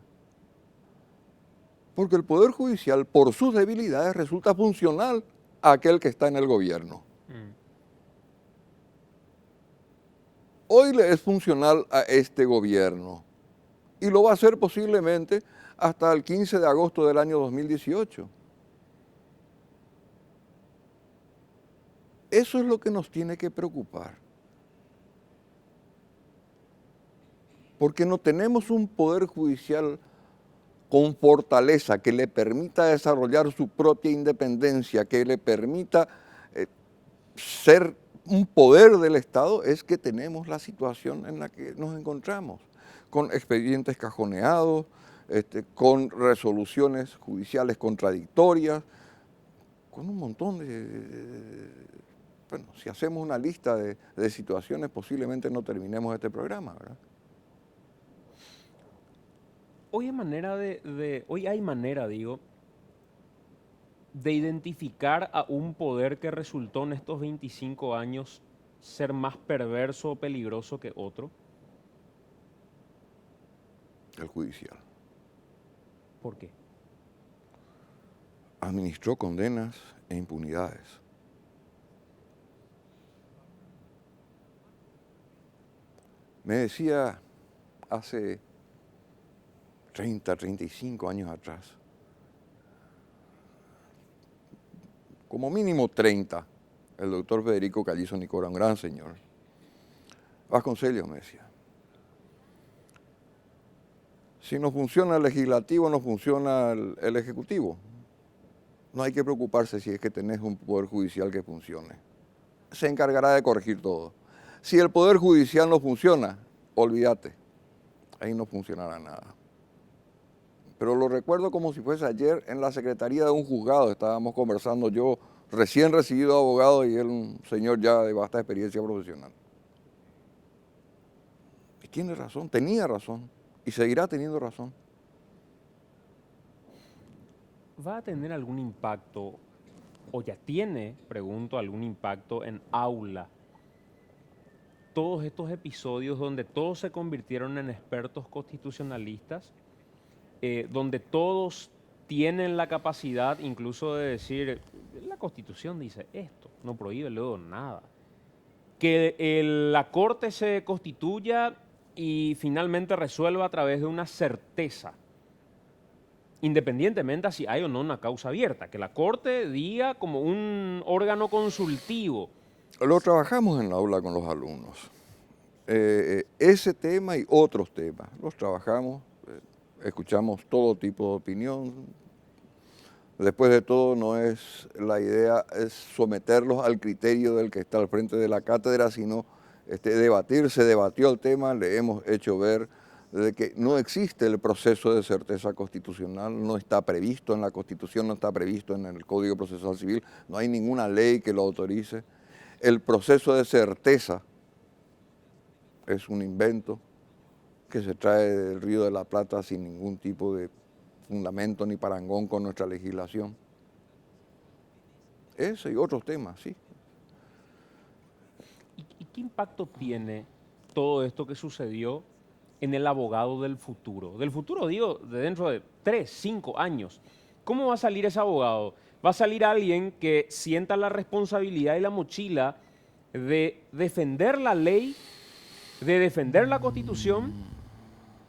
Porque el Poder Judicial, por sus debilidades, resulta funcional a aquel que está en el gobierno. Hoy le es funcional a este gobierno y lo va a hacer posiblemente hasta el 15 de agosto del año 2018. Eso es lo que nos tiene que preocupar. Porque no tenemos un poder judicial con fortaleza que le permita desarrollar su propia independencia, que le permita ser un poder del Estado, es que tenemos la situación en la que nos encontramos. con expedientes cajoneados, con resoluciones judiciales contradictorias, con un montón bueno, si hacemos una lista de situaciones, posiblemente no terminemos este programa, ¿verdad? Hoy hay manera, digo, de identificar a un poder que resultó en estos 25 años ser más perverso o peligroso que otro. El judicial. ¿Por qué? Administró condenas e impunidades. Me decía hace 30, 35 años atrás, como mínimo 30, el doctor Federico Callizo Nicora, un gran señor. Vasconcelos me decía, si no funciona el legislativo, no funciona el ejecutivo. No hay que preocuparse si es que tenés un poder judicial que funcione. Se encargará de corregir todo. Si el poder judicial no funciona, olvídate, ahí no funcionará nada. Pero lo recuerdo como si fuese ayer en la secretaría de un juzgado, estábamos conversando, yo recién recibido abogado y él un señor ya de vasta experiencia profesional. Y tiene razón, tenía razón y seguirá teniendo razón. ¿Va a tener algún impacto, o ya tiene, pregunto, algún impacto en aula? Todos estos episodios donde todos se convirtieron en expertos constitucionalistas, donde todos tienen la capacidad incluso de decir, la Constitución dice esto, no prohíbe luego nada. Que la Corte se constituya y finalmente resuelva a través de una certeza, independientemente de si hay o no una causa abierta, que la Corte diga como un órgano consultivo. Lo trabajamos en la aula con los alumnos. Ese tema y otros temas, los trabajamos, escuchamos todo tipo de opinión. Después de todo, no es la idea es someterlos al criterio del que está al frente de la cátedra, sino debatir. Se debatió el tema, le hemos hecho ver de que no existe el proceso de certeza constitucional, no está previsto en la Constitución, no está previsto en el Código Procesal Civil, no hay ninguna ley que lo autorice. El proceso de certeza es un invento que se trae del Río de la Plata sin ningún tipo de fundamento ni parangón con nuestra legislación. Ese y otros temas, sí. ¿Y qué impacto tiene todo esto que sucedió en el abogado del futuro? Del futuro, digo, de dentro de 3, 5 años. ¿Cómo va a salir ese abogado? Va a salir alguien que sienta la responsabilidad y la mochila de defender la ley, de defender la Constitución,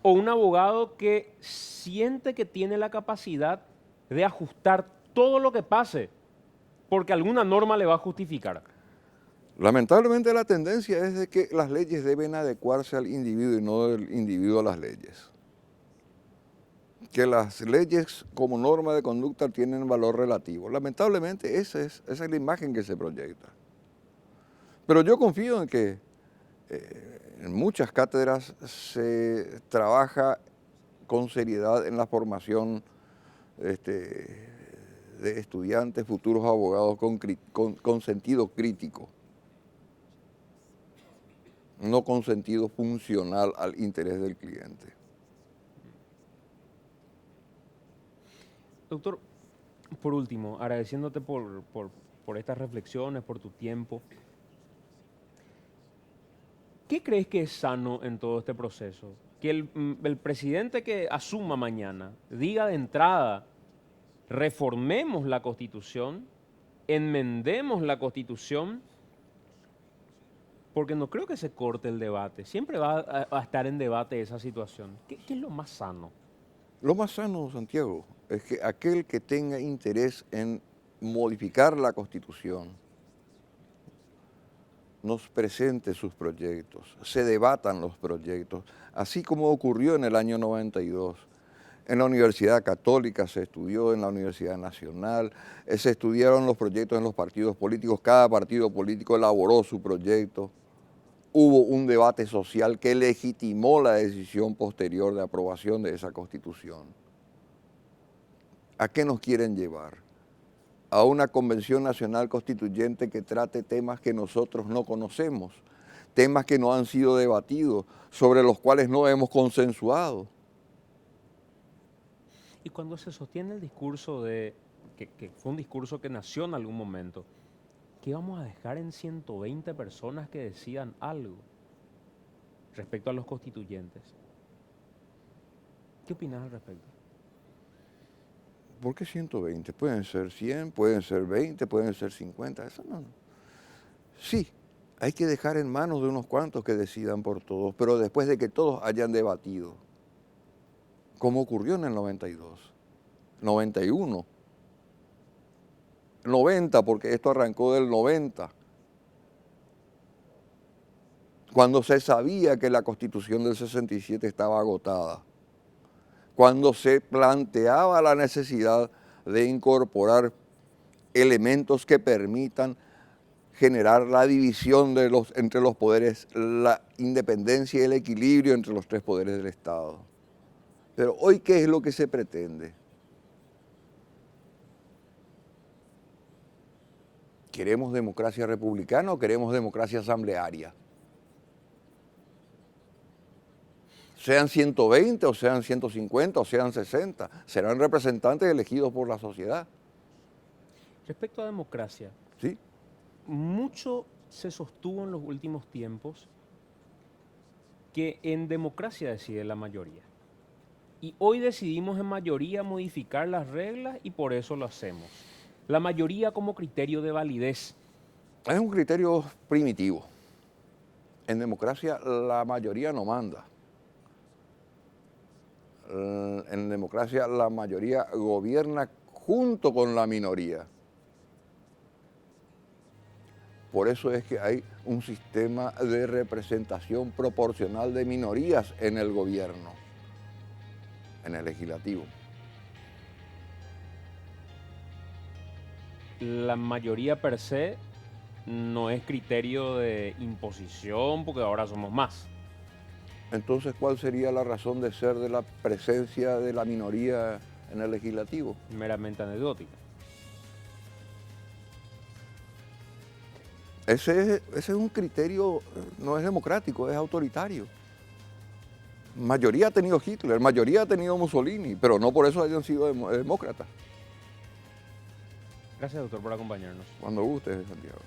o un abogado que siente que tiene la capacidad de ajustar todo lo que pase porque alguna norma le va a justificar. Lamentablemente la tendencia es de que las leyes deben adecuarse al individuo y no el individuo a las leyes. Que las leyes como norma de conducta tienen valor relativo. Lamentablemente esa es la imagen que se proyecta. Pero yo confío en que en muchas cátedras se trabaja con seriedad en la formación de estudiantes, futuros abogados con sentido crítico, no con sentido funcional al interés del cliente. Doctor, por último, agradeciéndote por estas reflexiones, por tu tiempo, ¿qué crees que es sano en todo este proceso? Que el presidente que asuma mañana diga de entrada, reformemos la Constitución, enmendemos la Constitución, porque no creo que se corte el debate. Siempre va a estar en debate esa situación. ¿Qué es lo más sano? Lo más sano, Santiago, es que aquel que tenga interés en modificar la Constitución nos presente sus proyectos, se debatan los proyectos, así como ocurrió en el año 92. En la Universidad Católica se estudió, en la Universidad Nacional, se estudiaron los proyectos en los partidos políticos, cada partido político elaboró su proyecto hubo un debate social que legitimó la decisión posterior de aprobación de esa Constitución. ¿A qué nos quieren llevar? A una convención nacional constituyente que trate temas que nosotros no conocemos, temas que no han sido debatidos, sobre los cuales no hemos consensuado. Y cuando se sostiene el discurso que fue un discurso que nació en algún momento, ¿qué vamos a dejar en 120 personas que decidan algo respecto a los constituyentes? ¿Qué opinas al respecto? ¿Por qué 120? Pueden ser 100, pueden ser 20, pueden ser 50. Eso no. Sí, hay que dejar en manos de unos cuantos que decidan por todos, pero después de que todos hayan debatido, como ocurrió en el 92, 91, 90, porque esto arrancó del 90, cuando se sabía que la Constitución del 67 estaba agotada, cuando se planteaba la necesidad de incorporar elementos que permitan generar la división entre los poderes, la independencia y el equilibrio entre los tres poderes del Estado. Pero hoy, ¿qué es lo que se pretende? ¿Queremos democracia republicana o queremos democracia asamblearia? Sean 120 o sean 150 o sean 60, serán representantes elegidos por la sociedad. Respecto a democracia, ¿Sí? mucho se sostuvo en los últimos tiempos que en democracia decide la mayoría. Y hoy decidimos en mayoría modificar las reglas y por eso lo hacemos. La mayoría como criterio de validez. Es un criterio primitivo. En democracia la mayoría no manda. En democracia la mayoría gobierna junto con la minoría. Por eso es que hay un sistema de representación proporcional de minorías en el gobierno, en el legislativo. La mayoría per se no es criterio de imposición porque ahora somos más. Entonces, ¿cuál sería la razón de ser de la presencia de la minoría en el legislativo? Meramente anecdótica. Ese es un criterio, no es democrático, es autoritario. Mayoría ha tenido Hitler, mayoría ha tenido Mussolini, pero no por eso hayan sido demócratas. Gracias, doctor, por acompañarnos. Cuando guste, Santiago.